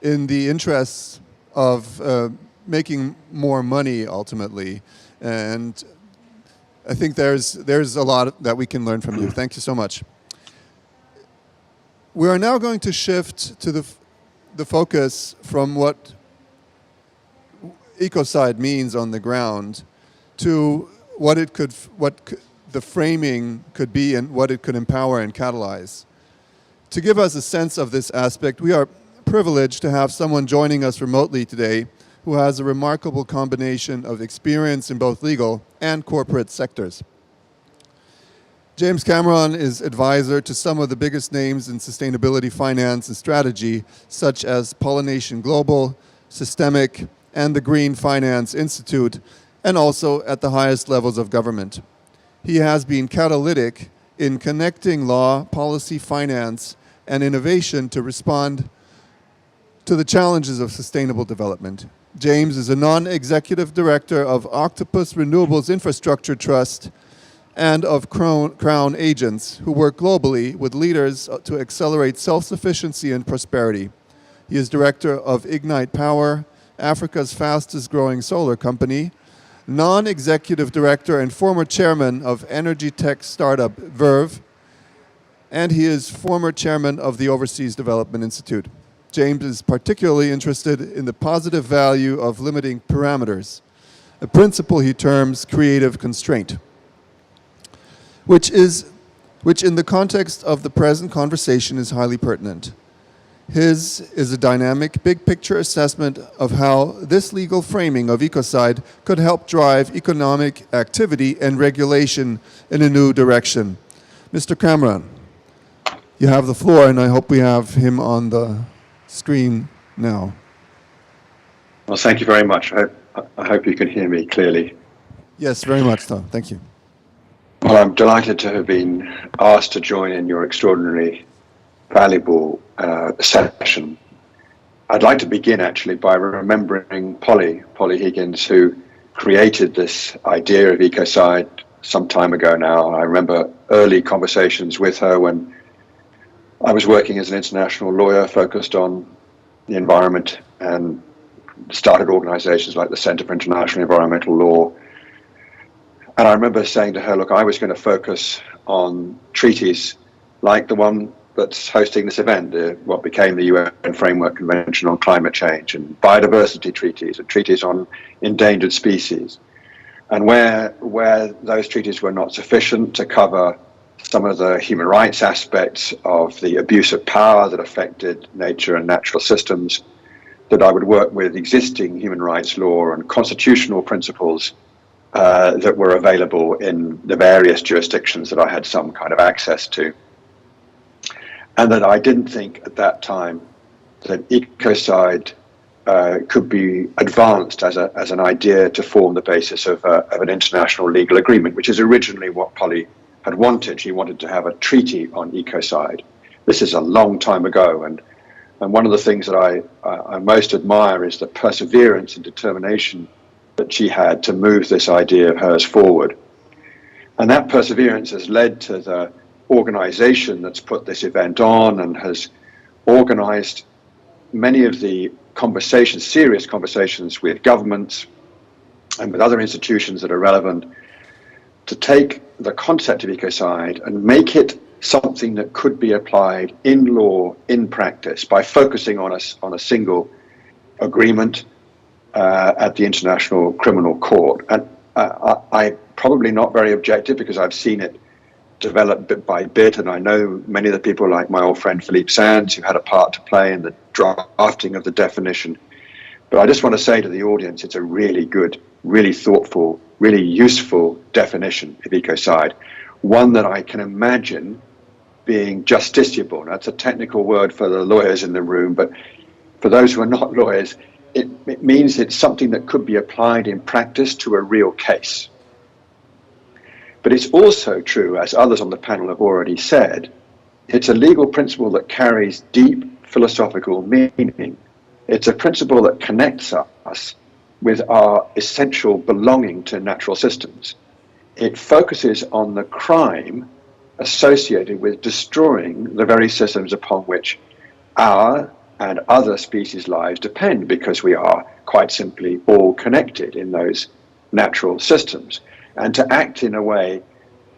in the interests of making more money ultimately. And I think there's a lot that we can learn from you. Thank you so much. We are now going to shift to the focus from what Ecocide means on the ground to what the framing could be and what it could empower and catalyze. To give us a sense of this aspect, we are privileged to have someone joining us remotely today who has a remarkable combination of experience in both legal and corporate sectors. James Cameron is advisor to some of the biggest names in sustainability finance and strategy, such as Pollination Global, Systemic, and the Green Finance Institute, and also at the highest levels of government. He has been catalytic in connecting law, policy, finance, and innovation to respond to the challenges of sustainable development. James is a non-executive director of Octopus Renewables Infrastructure Trust and of Crown Agents, who work globally with leaders to accelerate self-sufficiency and prosperity. He is director of Ignite Power, Africa's fastest growing solar company, non-executive director and former chairman of energy tech startup Verve, and he is former chairman of the Overseas Development Institute. James is particularly interested in the positive value of limiting parameters, a principle he terms creative constraint, which in the context of the present conversation is highly pertinent. His is a dynamic, big-picture assessment of how this legal framing of Ecocide could help drive economic activity and regulation in a new direction. Mr. Cameron, you have the floor, and I hope we have him on the screen now. Well, thank you very much. I hope you can hear me clearly. Yes, very much, Tom. Thank you. Well, I'm delighted to have been asked to join in your extraordinarily valuable session. I'd like to begin actually by remembering Polly Higgins, who created this idea of Ecocide some time ago now. I remember early conversations with her when I was working as an international lawyer focused on the environment and started organizations like the Center for International Environmental Law. And I remember saying to her, look, I was going to focus on treaties like the one that's hosting this event, what became the UN Framework Convention on Climate Change, and biodiversity treaties, and treaties on endangered species. And where those treaties were not sufficient to cover some of the human rights aspects of the abuse of power that affected nature and natural systems, that I would work with existing human rights law and constitutional principles that were available in the various jurisdictions that I had some kind of access to. And that I didn't think at that time that ecocide could be advanced as an idea to form the basis of an international legal agreement, which is originally what Polly had wanted. She wanted to have a treaty on ecocide. This is a long time ago, and one of the things that I most admire is the perseverance and determination that she had to move this idea of hers forward. And that perseverance has led to the organization that's put this event on and has organized many of the conversations, serious conversations with governments and with other institutions that are relevant to take the concept of ecocide and make it something that could be applied in law, in practice, by focusing on a single agreement at the International Criminal Court. And I probably not very objective because I've seen it develop bit by bit, and I know many of the people like my old friend Philippe Sands who had a part to play in the drafting of the definition. But I just want to say to the audience, it's a really good, really thoughtful, really useful definition of ecocide, one that I can imagine being justiciable. That's a technical word for the lawyers in the room, but for those who are not lawyers, it means it's something that could be applied in practice to a real case. But it's also true, as others on the panel have already said, it's a legal principle that carries deep philosophical meaning. It's a principle that connects us with our essential belonging to natural systems. It focuses on the crime associated with destroying the very systems upon which our and other species' lives depend, because we are quite simply all connected in those natural systems. And to act in a way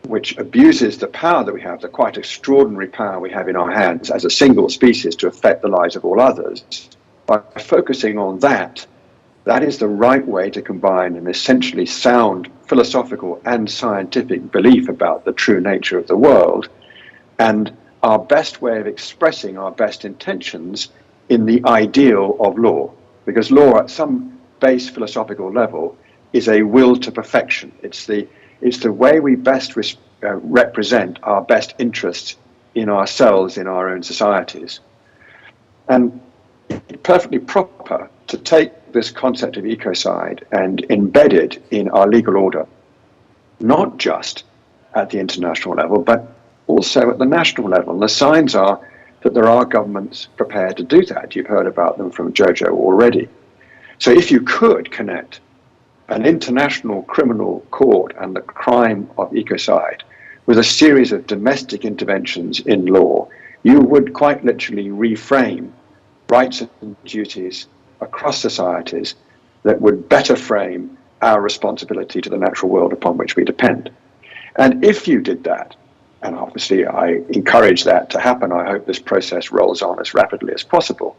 which abuses the power that we have, the quite extraordinary power we have in our hands as a single species to affect the lives of all others, by focusing on that, that is the right way to combine an essentially sound philosophical and scientific belief about the true nature of the world and our best way of expressing our best intentions in the ideal of law. Because law, at some base philosophical level, is a will to perfection. It's the way we best represent our best interests in ourselves, in our own societies. And it's perfectly proper to take this concept of ecocide and embed it in our legal order, not just at the international level, but also at the national level. And the signs are that there are governments prepared to do that. You've heard about them from Jojo already. So if you could connect an international criminal court and the crime of ecocide with a series of domestic interventions in law, you would quite literally reframe rights and duties across societies that would better frame our responsibility to the natural world upon which we depend. And if you did that, and obviously I encourage that to happen, I hope this process rolls on as rapidly as possible,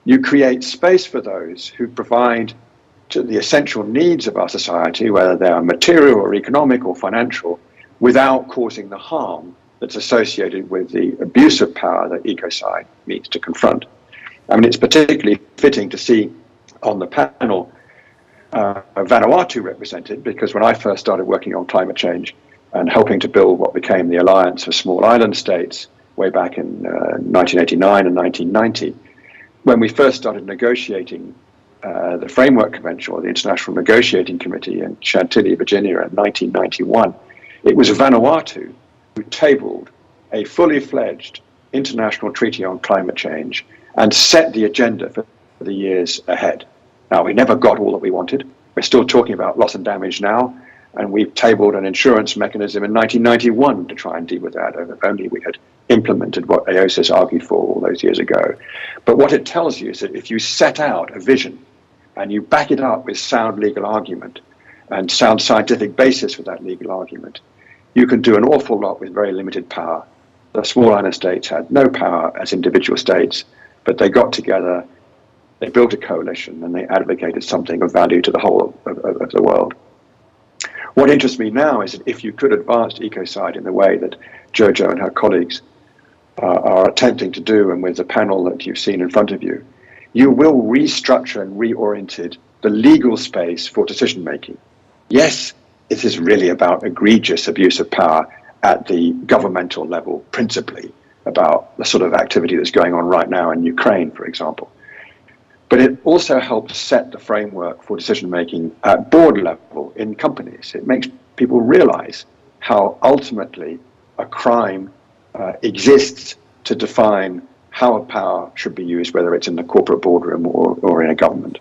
you create space for those who provide to the essential needs of our society, whether they are material or economic or financial, without causing the harm that's associated with the abuse of power that ecocide needs to confront. I mean, it's particularly fitting to see on the panel Vanuatu represented, because when I first started working on climate change and helping to build what became the Alliance for Small Island States way back in 1989 and 1990, when we first started negotiating the Framework Convention, or the International Negotiating Committee in Chantilly, Virginia in 1991, it was Vanuatu who tabled a fully fledged international treaty on climate change and set the agenda for the years ahead. Now, we never got all that we wanted. We're still talking about loss and damage now, and we've tabled an insurance mechanism in 1991 to try and deal with that, if only we had implemented what AOSIS argued for all those years ago. But what it tells you is that if you set out a vision and you back it up with sound legal argument and sound scientific basis for that legal argument, you can do an awful lot with very limited power. The small island states had no power as individual states, but they got together, they built a coalition, and they advocated something of value to the whole of the world. What interests me now is that if you could advance Ecocide in the way that Jojo and her colleagues are attempting to do, and with the panel that you've seen in front of you, you will restructure and reorient the legal space for decision making. Yes, it is really about egregious abuse of power at the governmental level, principally about the sort of activity that's going on right now in Ukraine, for example. But it also helps set the framework for decision making at board level in companies. It makes people realize how ultimately a crime exists to define how a power should be used, whether it's in the corporate boardroom or in a government.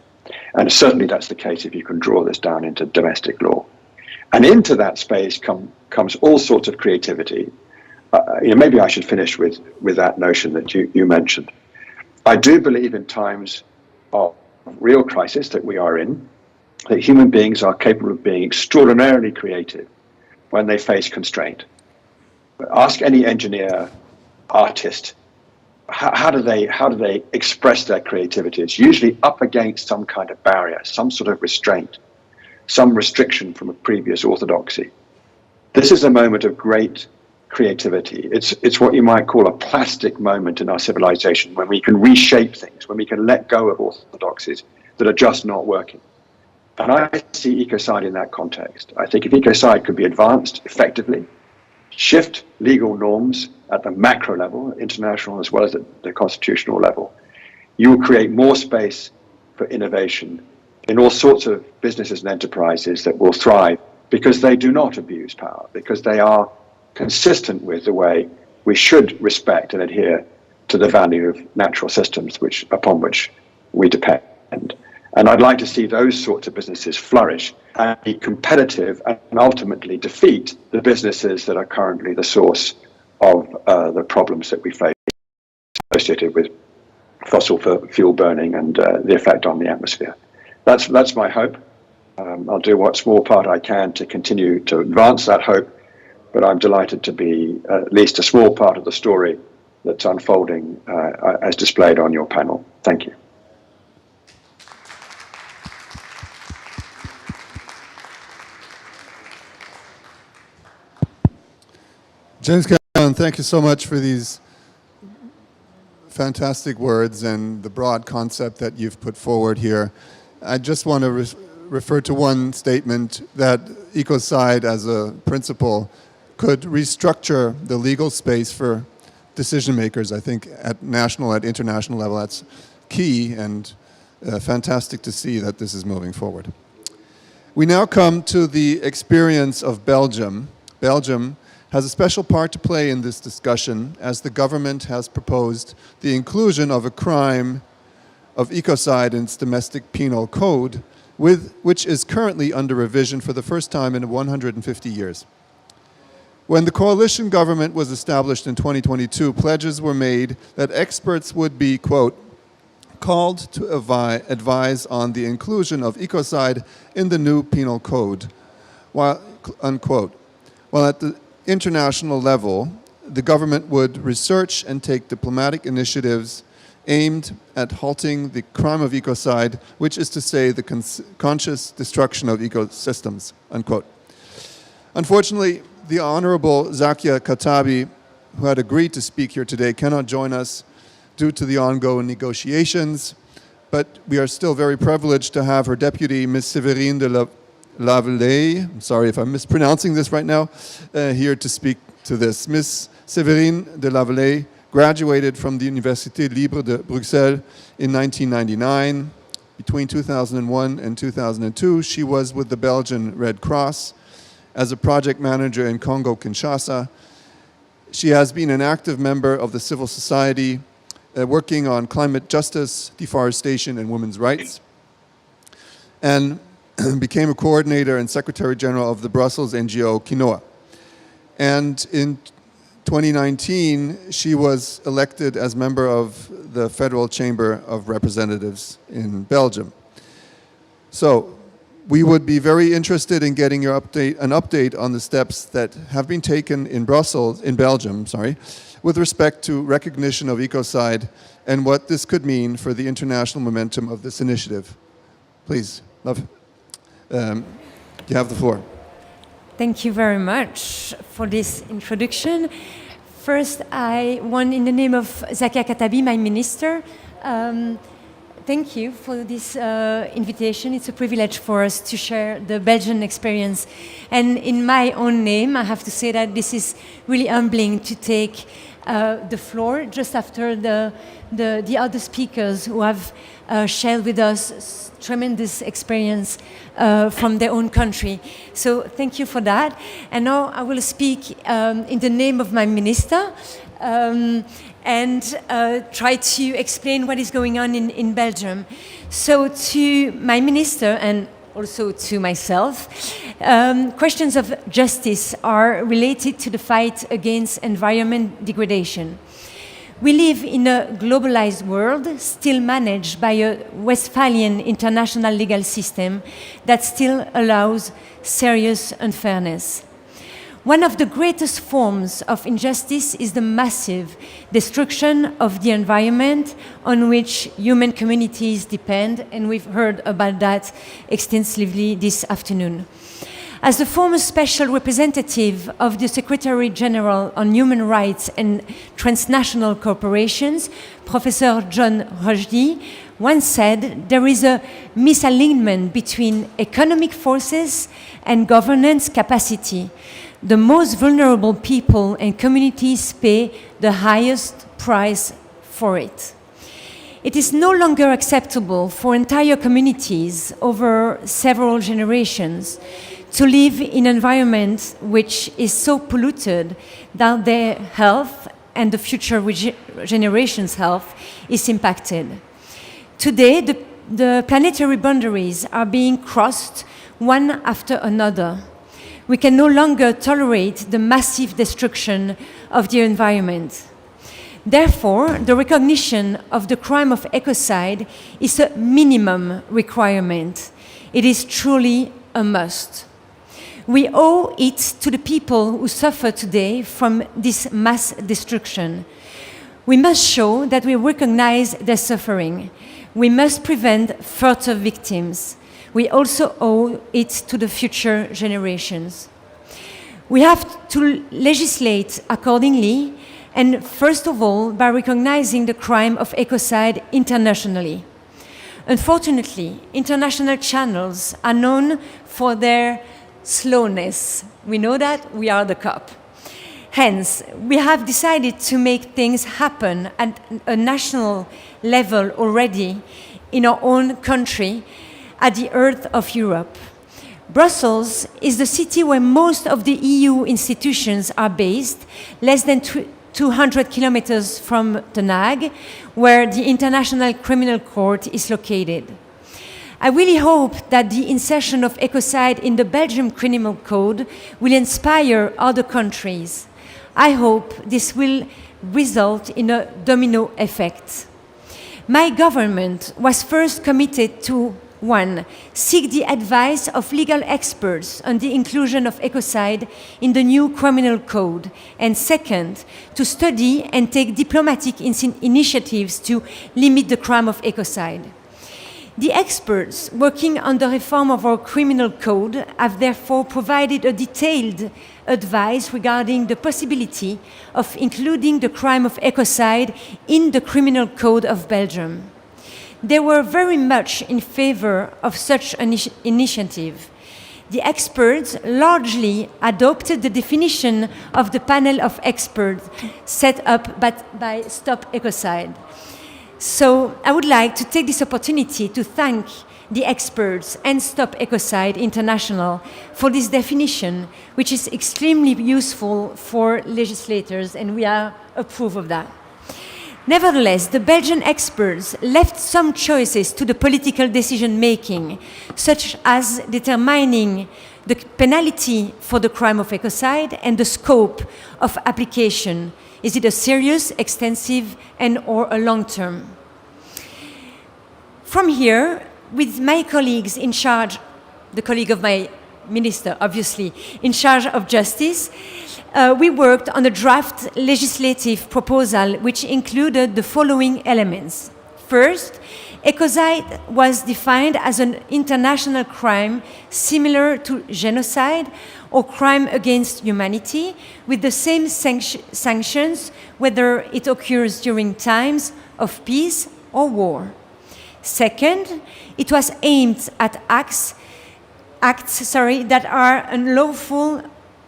And certainly that's the case if you can draw this down into domestic law. And into that space comes all sorts of creativity. Maybe I should finish with that notion that you mentioned. I do believe in times of real crisis that we are in, that human beings are capable of being extraordinarily creative when they face constraint. Ask any engineer, artist, how do they express their creativity? It's usually up against some kind of barrier, some sort of restraint, some restriction from a previous orthodoxy. This is a moment of great creativity. It's what you might call a plastic moment in our civilization, when we can reshape things, when we can let go of orthodoxies that are just not working. And I see Ecocide in that context. I think if Ecocide could be advanced effectively, shift legal norms at the macro level, international as well as at the constitutional level, you will create more space for innovation in all sorts of businesses and enterprises that will thrive because they do not abuse power, because they are consistent with the way we should respect and adhere to the value of natural systems upon which we depend. And I'd like to see those sorts of businesses flourish and be competitive and ultimately defeat the businesses that are currently the source of the problems that we face associated with fossil fuel burning and the effect on the atmosphere. That's my hope. I'll do what small part I can to continue to advance that hope, but I'm delighted to be at least a small part of the story that's unfolding as displayed on your panel. Thank you. James Cameron, thank you so much for these fantastic words and the broad concept that you've put forward here. I just want to refer to one statement that Ecocide as a principle could restructure the legal space for decision makers. I think at national, at international level, that's key and fantastic to see that this is moving forward. We now come to the experience of Belgium. Belgium has a special part to play in this discussion, as the government has proposed the inclusion of a crime of ecocide in its domestic penal code, which is currently under revision for the first time in 150 years. When the coalition government was established in 2022, pledges were made that experts would be, quote, called to advise on the inclusion of ecocide in the new penal code, unquote. While at the international level, the government would research and take diplomatic initiatives aimed at halting the crime of ecocide, which is to say the conscious destruction of ecosystems, unquote. Unfortunately, the Honorable Zakia Katabi, who had agreed to speak here today, cannot join us due to the ongoing negotiations, but we are still very privileged to have her deputy, Ms. Séverine de Lavallee, I'm sorry if I'm mispronouncing this right now, here to speak to this. Ms. Séverine de Lavallee graduated from the Université Libre de Bruxelles in 1999. Between 2001 and 2002, she was with the Belgian Red Cross as a project manager in Congo-Kinshasa. She has been an active member of the civil society, working on climate justice, deforestation, and women's rights, and became a coordinator and secretary general of the Brussels NGO Quinoa. And in 2019, she was elected as member of the Federal Chamber of Representatives in Belgium. So we would be very interested in getting an update on the steps that have been taken in Belgium, with respect to recognition of ecocide and what this could mean for the international momentum of this initiative. Please, love. You have the floor. Thank you very much for this introduction. First, I want, in the name of Zakia Katabi, my minister, thank you for this invitation. It's a privilege for us to share the Belgian experience. And in my own name, I have to say that this is really humbling to take the floor just after the other speakers who have shared with us tremendous experience from their own country. So thank you for that. And now I will speak in the name of my minister and try to explain what is going on in Belgium. So to my minister and also to myself, questions of justice are related to the fight against environment degradation. We live in a globalized world, still managed by a Westphalian international legal system that still allows serious unfairness. One of the greatest forms of injustice is the massive destruction of the environment on which human communities depend, and we've heard about that extensively this afternoon. As the former special representative of the Secretary General on Human Rights and Transnational Corporations, Professor John Rushdie, once said, there is a misalignment between economic forces and governance capacity. The most vulnerable people and communities pay the highest price for it. It is no longer acceptable for entire communities over several generations to live in an environment which is so polluted that their health and the future generations' health is impacted. Today, the planetary boundaries are being crossed one after another. We can no longer tolerate the massive destruction of the environment. Therefore, the recognition of the crime of ecocide is a minimum requirement. It is truly a must. We owe it to the people who suffer today from this mass destruction. We must show that we recognize their suffering. We must prevent further victims. We also owe it to the future generations. We have to legislate accordingly, and first of all, by recognizing the crime of ecocide internationally. Unfortunately, international channels are known for their slowness. We know that, we are the COP. Hence, we have decided to make things happen at a national level already in our own country, at the heart of Europe. Brussels is the city where most of the EU institutions are based, less than 200 kilometers from The Hague, where the International Criminal Court is located. I really hope that the insertion of ecocide in the Belgian Criminal Code will inspire other countries. I hope this will result in a domino effect. My government was first committed to 1. Seek the advice of legal experts on the inclusion of ecocide in the new criminal code. And 2nd, to study and take diplomatic initiatives to limit the crime of ecocide. The experts working on the reform of our criminal code have therefore provided a detailed advice regarding the possibility of including the crime of ecocide in the criminal code of Belgium. They were very much in favor of such an initiative. The experts largely adopted the definition of the panel of experts set up by Stop Ecocide. So I would like to take this opportunity to thank the experts and Stop Ecocide International for this definition, which is extremely useful for legislators, and we approve of that. Nevertheless, the Belgian experts left some choices to the political decision-making, such as determining the penalty for the crime of ecocide and the scope of application. Is it a serious, extensive, and/or a long-term? From here, with my colleagues in charge, the colleague of my minister, obviously, in charge of justice, we worked on a draft legislative proposal which included the following elements. First, ecocide was defined as an international crime similar to genocide or crime against humanity with the same sanctions whether it occurs during times of peace or war. Second, it was aimed at acts that are unlawful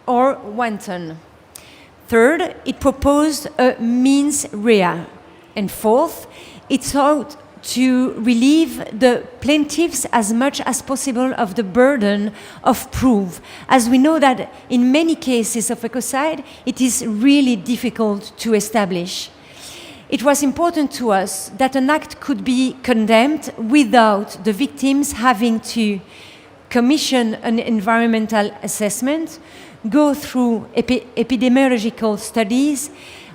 or wanton. Third, it proposed a mens rea. And fourth, it sought to relieve the plaintiffs as much as possible of the burden of proof, as we know that in many cases of ecocide, it is really difficult to establish. It was important to us that an act could be condemned without the victims having to commission an environmental assessment, go through epidemiological studies,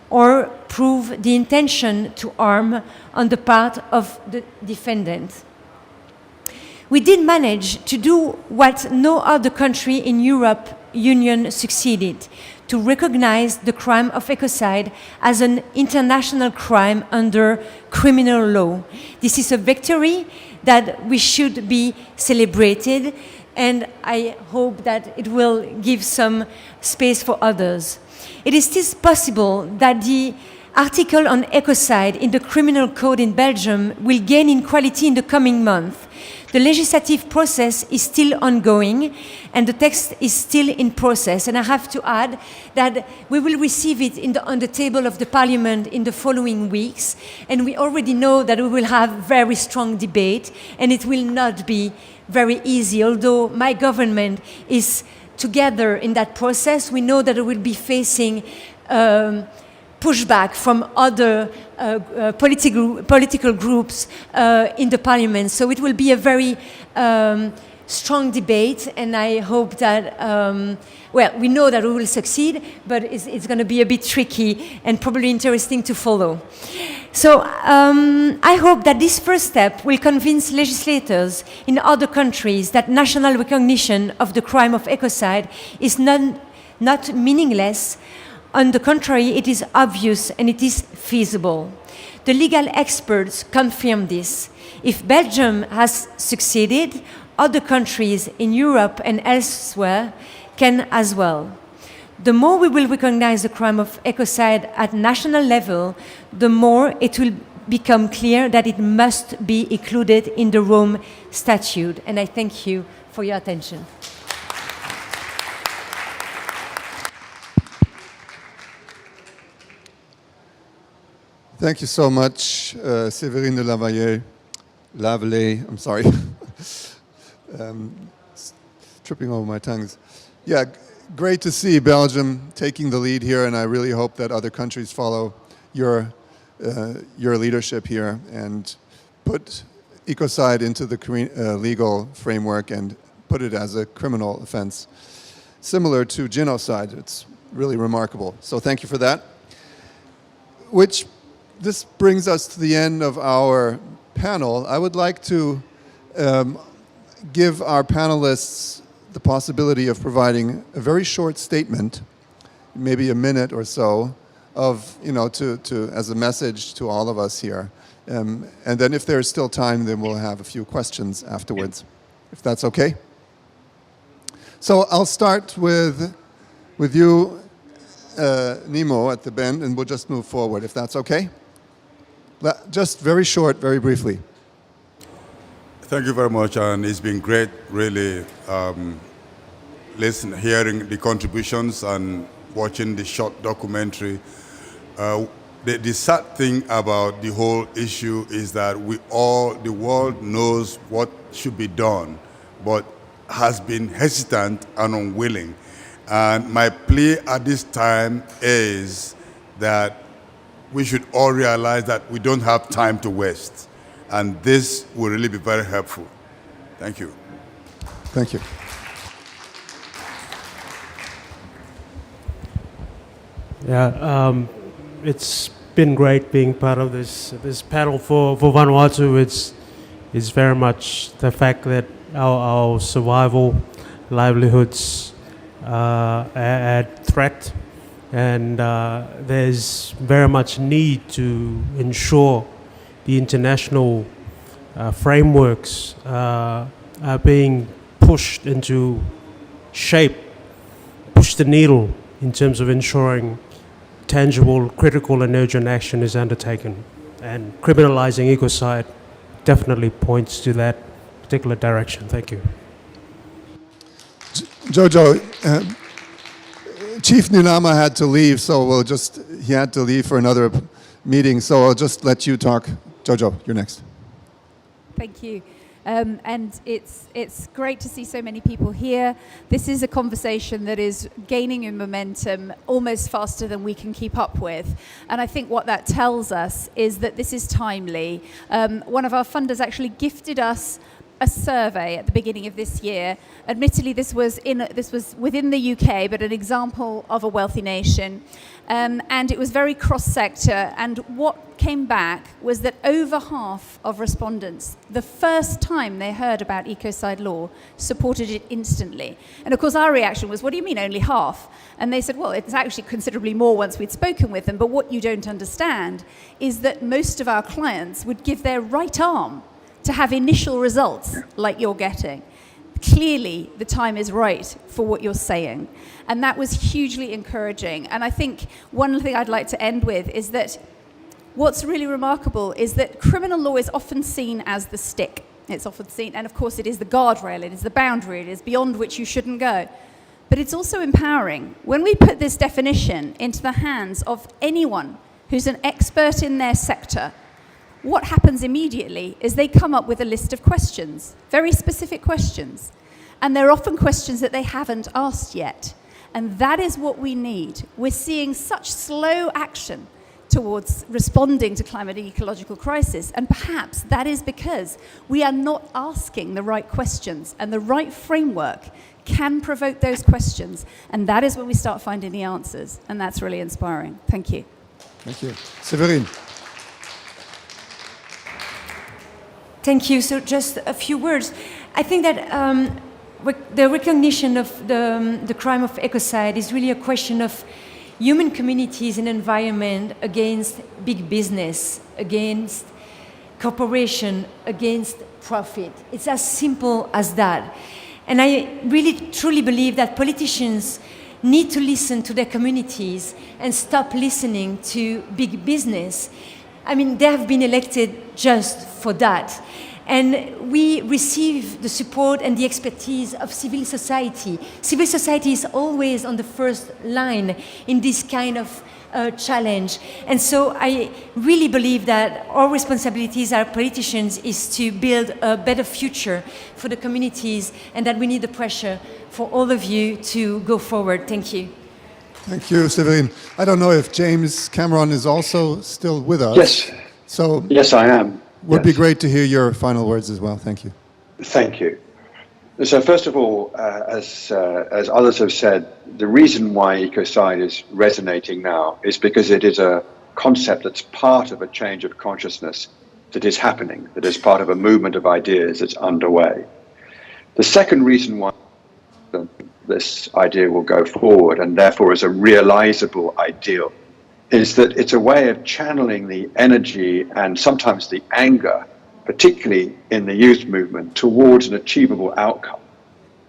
or prove the intention to harm on the part of the defendant. We did manage to do what no other country in Europe Union succeeded, to recognize the crime of ecocide as an international crime under criminal law. This is a victory that we should be celebrated, and I hope that it will give some space for others. It is still possible that the article on ecocide in the criminal code in Belgium will gain in quality in the coming month. The legislative process is still ongoing and the text is still in process. And I have to add that we will receive it on the table of the Parliament in the following weeks. And we already know that we will have very strong debate and it will not be very easy. Although my government is together in that process, we know that we will be facing pushback from other political groups in the parliament. So it will be a very strong debate, and I hope that, well, we know that we will succeed, but it's going to be a bit tricky and probably interesting to follow. So I hope that this first step will convince legislators in other countries that national recognition of the crime of ecocide is not meaningless. On the contrary, it is obvious and it is feasible. The legal experts confirm this. If Belgium has succeeded, other countries in Europe and elsewhere can as well. The more we will recognize the crime of ecocide at national level, the more it will become clear that it must be included in the Rome Statute. And I thank you for your attention. Thank you so much, Séverine de Lavallée. I'm sorry. Tripping over my tongues. Yeah, great to see Belgium taking the lead here, and I really hope that other countries follow your leadership here and put ecocide into the legal framework and put it as a criminal offense. Similar to genocide, it's really remarkable. So thank you for that. This brings us to the end of our panel. I would like to give our panelists the possibility of providing a very short statement, maybe a minute or so, of, as a message to all of us here. And then if there's still time, then we'll have a few questions afterwards, if that's okay. So I'll start with you, Nnimmo, at the bend, and we'll just move forward, if that's okay. Just very short, very briefly. Thank you very much, and it's been great, really, hearing the contributions and watching the short documentary. The sad thing about the whole issue is that the world knows what should be done, but has been hesitant and unwilling. And my plea at this time is that we should all realize that we don't have time to waste. And this will really be very helpful. Thank you. Thank you. Yeah, it's been great being part of this panel for Vanuatu. It's very much the fact that our survival, livelihoods are at threat. And there's very much need to ensure the international frameworks are being pushed into shape push the needle in terms of ensuring tangible, critical and urgent action is undertaken. And criminalizing ecocide definitely points to that particular direction. Thank you. Jojo, Chief Ninawa had to leave, so he had to leave for another meeting, so I'll just let you talk. Jojo, you're next. Thank you. And it's great to see so many people here. This is a conversation that is gaining in momentum almost faster than we can keep up with. And I think what that tells us is that this is timely. One of our funders actually gifted us a survey at the beginning of this year. Admittedly, this was within the UK, but an example of a wealthy nation. And it was very cross-sector. And what came back was that over half of respondents, the first time they heard about ecocide law, supported it instantly. And of course, our reaction was, what do you mean only half? And they said, well, it's actually considerably more once we'd spoken with them. But what you don't understand is that most of our clients would give their right arm to have initial results like you're getting. Clearly, the time is right for what you're saying. And that was hugely encouraging. And I think one thing I'd like to end with is that what's really remarkable is that criminal law is often seen as the stick. It's often seen, and of course it is the guardrail, it is the boundary, it is beyond which you shouldn't go. But it's also empowering. When we put this definition into the hands of anyone who's an expert in their sector, what happens immediately is they come up with a list of questions, very specific questions. And they're often questions that they haven't asked yet. And that is what we need. We're seeing such slow action towards responding to climate and ecological crisis. And perhaps that is because we are not asking the right questions. And the right framework can provoke those questions. And that is when we start finding the answers. And that's really inspiring. Thank you. Thank you. Séverine. Thank you. So just a few words. I think that the recognition of the crime of ecocide is really a question of human communities and environment against big business, against corporation, against profit. It's as simple as that. And I really truly believe that politicians need to listen to their communities and stop listening to big business. I mean, they have been elected just for that. And we receive the support and the expertise of civil society. Civil society is always on the first line in this kind of challenge. And so I really believe that our responsibilities as politicians is to build a better future for the communities, and that we need the pressure for all of you to go forward. Thank you. Thank you, Séverine. I don't know if James Cameron is also still with us. Yes. So yes, I am. Would be great to hear your final words as well. Thank you. Thank you. So first of all, as others have said, the reason why ecocide is resonating now is because it is a concept that's part of a change of consciousness that is happening, that is part of a movement of ideas that's underway. The second reason why this idea will go forward, and therefore is a realizable ideal, is that it's a way of channeling the energy and sometimes the anger, particularly in the youth movement, towards an achievable outcome.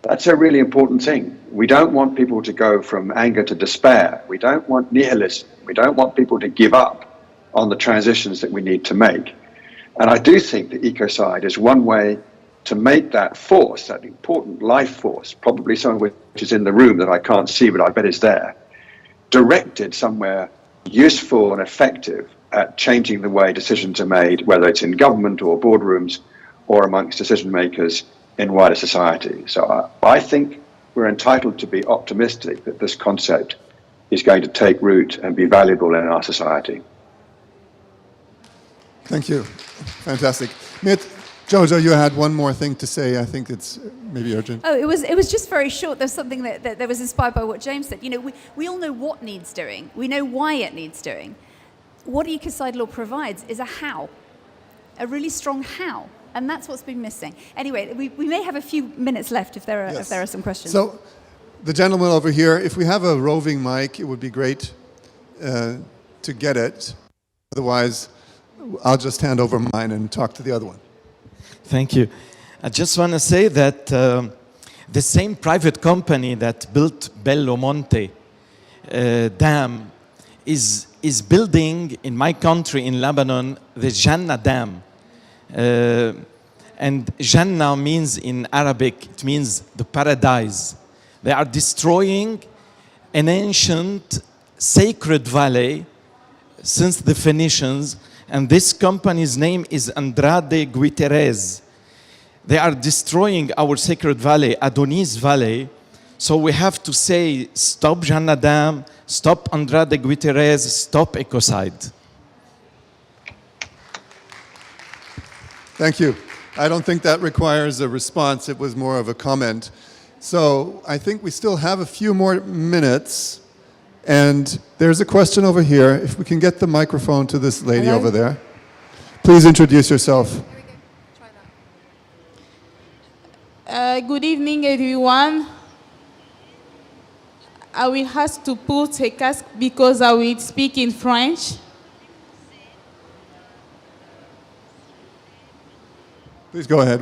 That's a really important thing. We don't want people to go from anger to despair. We don't want nihilism. We don't want people to give up on the transitions that we need to make. And I do think that ecocide is one way to make that force, that important life force, probably some of which is in the room that I can't see, but I bet is there, directed somewhere useful and effective at changing the way decisions are made, whether it's in government or boardrooms or amongst decision makers in wider society. So I think we're entitled to be optimistic that this concept is going to take root and be valuable in our society. Thank you. Fantastic. Jojo, you had one more thing to say. I think it's maybe urgent. Oh, it was just very short. There's something that was inspired by what James said. You know, we all know what needs doing. We know why it needs doing. What ecocide law provides is a how, a really strong how, and that's what's been missing. Anyway, we may have a few minutes left if there are some questions. So, the gentleman over here, if we have a roving mic, it would be great to get it. Otherwise, I'll just hand over mine and talk to the other one. Thank you. I just want to say that the same private company that built Bellomonte Dam is building in my country, in Lebanon, the Jannah Dam. And Jannah means in Arabic, it means the paradise. They are destroying an ancient sacred valley since the Phoenicians, and this company's name is Andrade Guiterres. They are destroying our sacred valley, Adonis Valley. So we have to say, stop Jannah Dam, stop Andrade Guiterres, stop Ecocide. Thank you. I don't think that requires a response. It was more of a comment. So I think we still have a few more minutes. And there's a question over here. If we can get the microphone to this lady over there. Please introduce yourself. Good evening, everyone. I will have to put a casque because I will speak in French. Please go ahead.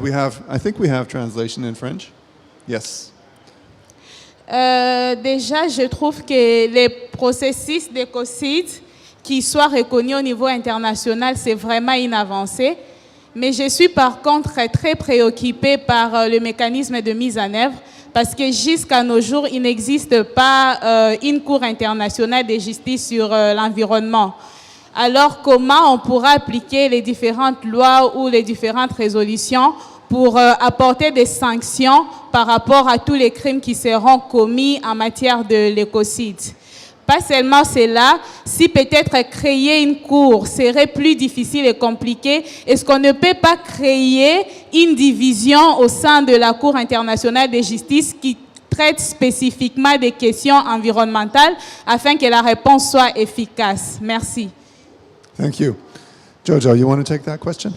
I think we have translation in French. Yes. Déjà, je trouve que les processus d'écocide qui soient reconnus au niveau international, c'est vraiment une avancée. Mais je suis par contre très préoccupée par le mécanisme de mise en œuvre parce que jusqu'à nos jours, il n'existe pas une cour internationale de justice sur l'environnement. Alors, comment on pourra appliquer les différentes lois ou les différentes résolutions pour apporter des sanctions par rapport à tous les crimes qui seront commis en matière de l'écocide? Pas seulement cela, si peut-être créer une cour serait plus difficile et compliqué, est-ce qu'on ne peut pas créer une division au sein de la Cour internationale de justice qui traite spécifiquement des questions environnementales afin que la réponse soit efficace? Merci. Thank you. Jojo, you want to take that question?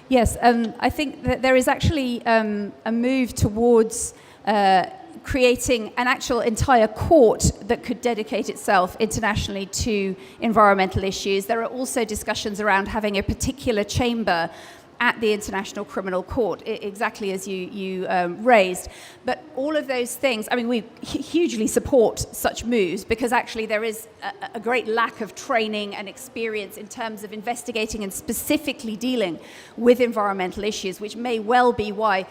Yes, I think that there is actually a move towards creating an actual entire court that could dedicate itself internationally to environmental issues. There are also discussions around having a particular chamber at the International Criminal Court, exactly as you raised. But all of those things, I mean, we hugely support such moves because actually there is a great lack of training and experience in terms of investigating and specifically dealing with environmental issues, which may well be why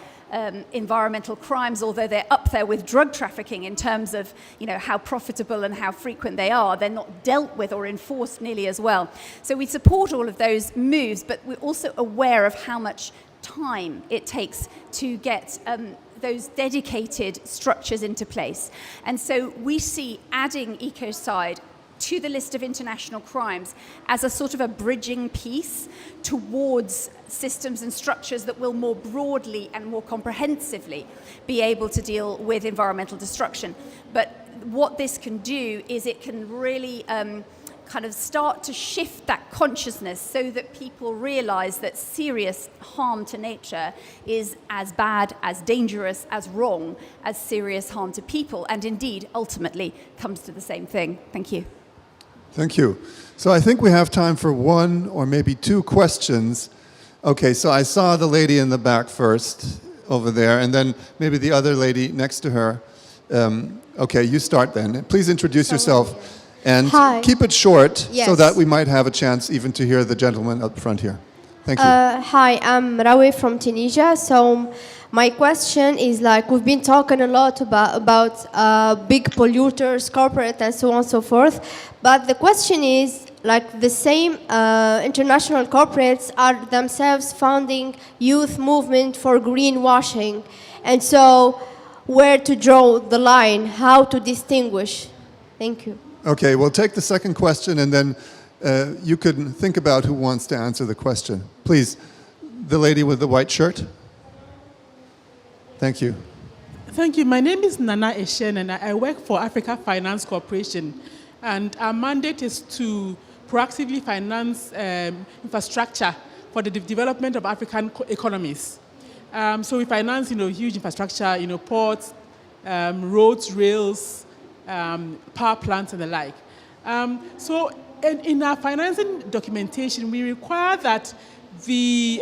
environmental crimes, although they're up there with drug trafficking in terms of how profitable and how frequent they are, they're not dealt with or enforced nearly as well. So we support all of those moves, but we're also aware of how much time it takes to get those dedicated structures into place. And so we see adding Ecocide to the list of international crimes as a sort of a bridging piece towards systems and structures that will more broadly and more comprehensively be able to deal with environmental destruction. But what this can do is it can really kind of start to shift that consciousness so that people realize that serious harm to nature is as bad, as dangerous, as wrong as serious harm to people, and indeed ultimately comes to the same thing. Thank you. Thank you. So I think we have time for one or maybe two questions. Okay, so I saw the lady in the back first over there, and then maybe the other lady next to her. Okay, you start then. Please introduce yourself and keep it short so that we might have a chance even to hear the gentleman up front here. Thank you. Hi, I'm Rawe from Tunisia. So my question is, like, we've been talking a lot about big polluters, corporate, and so on and so forth. But the question is, like, the same international corporates are themselves founding youth movement for greenwashing. And so where to draw the line, how to distinguish? Thank you. Okay, we'll take the second question and then you can think about who wants to answer the question. Please, the lady with the white shirt. Thank you. Thank you. My name is Nana Eshen and I work for Africa Finance Corporation. And our mandate is to proactively finance infrastructure for the development of African economies. So we finance, huge infrastructure, ports, roads, rails, power plants, and the like. So in our financing documentation, we require that the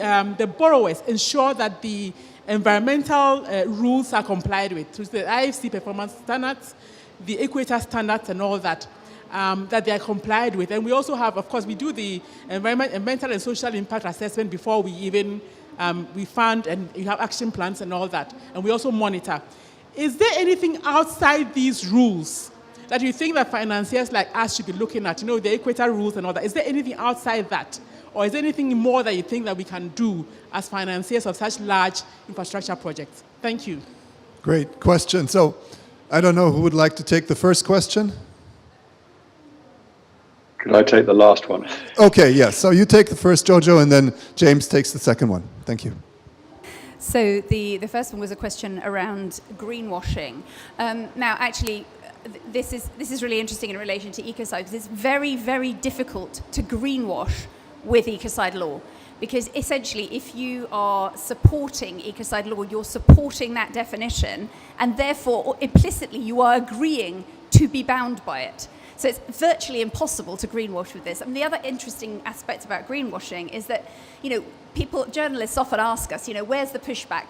borrowers ensure that the environmental rules are complied with, through the IFC performance standards, the Equator standards and all that, that they are complied with. And we also have, of course, we do the environmental and social impact assessment before we even, we fund and you have action plans and all that. And we also monitor. Is there anything outside these rules that you think that financiers like us should be looking at, the Equator rules and all that? Is there anything outside that? Or is there anything more that you think that we can do as financiers of such large infrastructure projects? Thank you. Great question. So I don't know who would like to take the first question. Could I take the last one? Okay, yes. So you take the first, Jojo, and then James takes the second one. Thank you. So the first one was a question around greenwashing. Now, actually, this is really interesting in relation to Ecocide, because it's very, very difficult to greenwash with Ecocide law. Because essentially, if you are supporting Ecocide law, you're supporting that definition, and therefore, implicitly, you are agreeing to be bound by it. So it's virtually impossible to greenwash with this. I mean, the other interesting aspect about greenwashing is that, journalists often ask us, where's the pushback?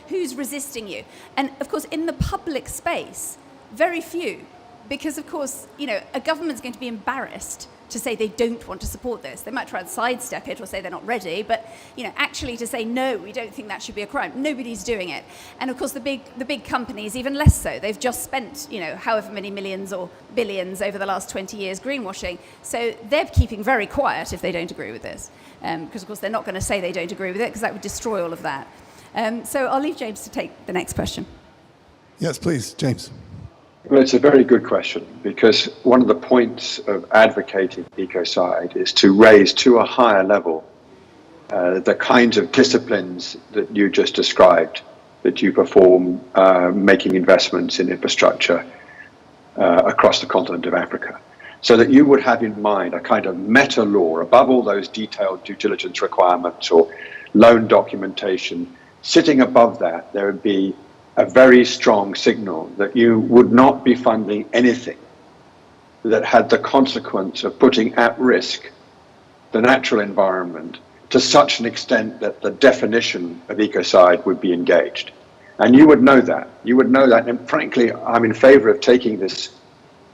Who's resisting you? And of course, in the public space, very few, because of course, a government's going to be embarrassed to say they don't want to support this. They might try and sidestep it or say they're not ready, but actually to say no, we don't think that should be a crime. Nobody's doing it. And of course the big companies even less so. They've just spent, however many millions or billions over the last 20 years greenwashing. So they're keeping very quiet if they don't agree with this. Because of course they're not going to say they don't agree with it, because that would destroy all of that. So I'll leave James to take the next question. Yes, please, James. Well, it's a very good question, because one of the points of advocating Ecocide is to raise to a higher level the kinds of disciplines that you just described, that you perform making investments in infrastructure across the continent of Africa, so that you would have in mind a kind of meta law above all those detailed due diligence requirements or loan documentation. Sitting above that, there would be a very strong signal that you would not be funding anything that had the consequence of putting at risk the natural environment to such an extent that the definition of Ecocide would be engaged. And you would know that. You would know that. And frankly, I'm in favor of taking this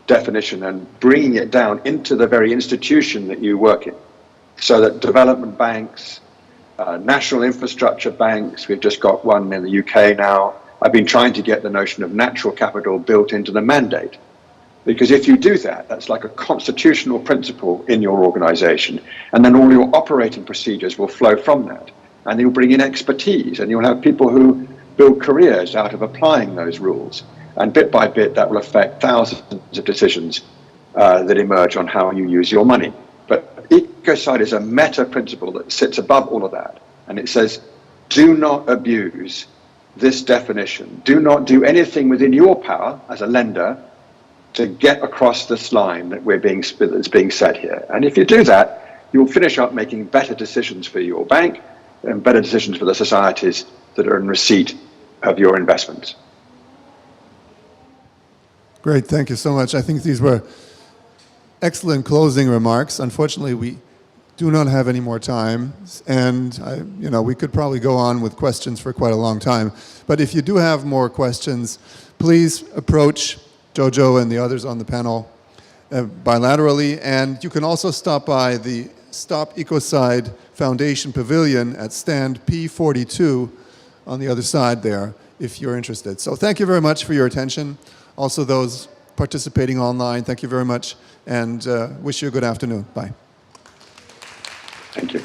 definition and bringing it down into the very institution that you work in, so that development banks, national infrastructure banks, we've just got one in the UK now. I've been trying to get the notion of natural capital built into the mandate. Because if you do that, that's like a constitutional principle in your organization. And then all your operating procedures will flow from that. And you'll bring in expertise, and you'll have people who build careers out of applying those rules. And bit by bit, that will affect thousands of decisions that emerge on how you use your money. But Ecocide is a meta principle that sits above all of that. And it says, do not abuse this definition. Do not do anything within your power as a lender to get across this line that that's being set here. And if you do that, you'll finish up making better decisions for your bank and better decisions for the societies that are in receipt of your investments. Great, thank you so much. I think these were excellent closing remarks. Unfortunately, we do not have any more time, and we could probably go on with questions for quite a long time. But if you do have more questions, please approach Jojo and the others on the panel bilaterally, and you can also stop by the Stop Ecocide Foundation Pavilion at stand P42 on the other side there, if you're interested. So thank you very much for your attention. Also those participating online, thank you very much, and wish you a good afternoon. Bye. Thank you.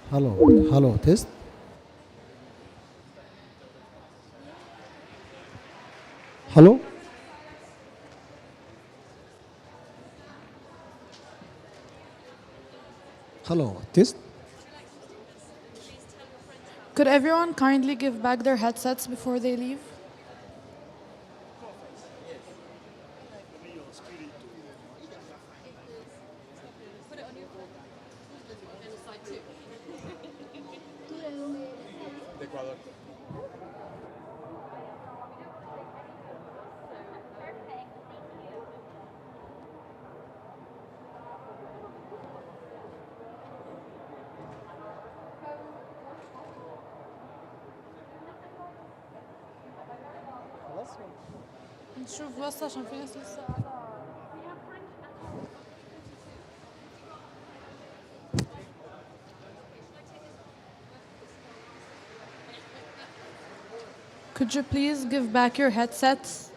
Hello. Hello, test. Hello. Hello, test. Could Could everyone kindly give back their headsets before they leave? نشوف بس عشان في ناس لسه Could you please give back your headsets?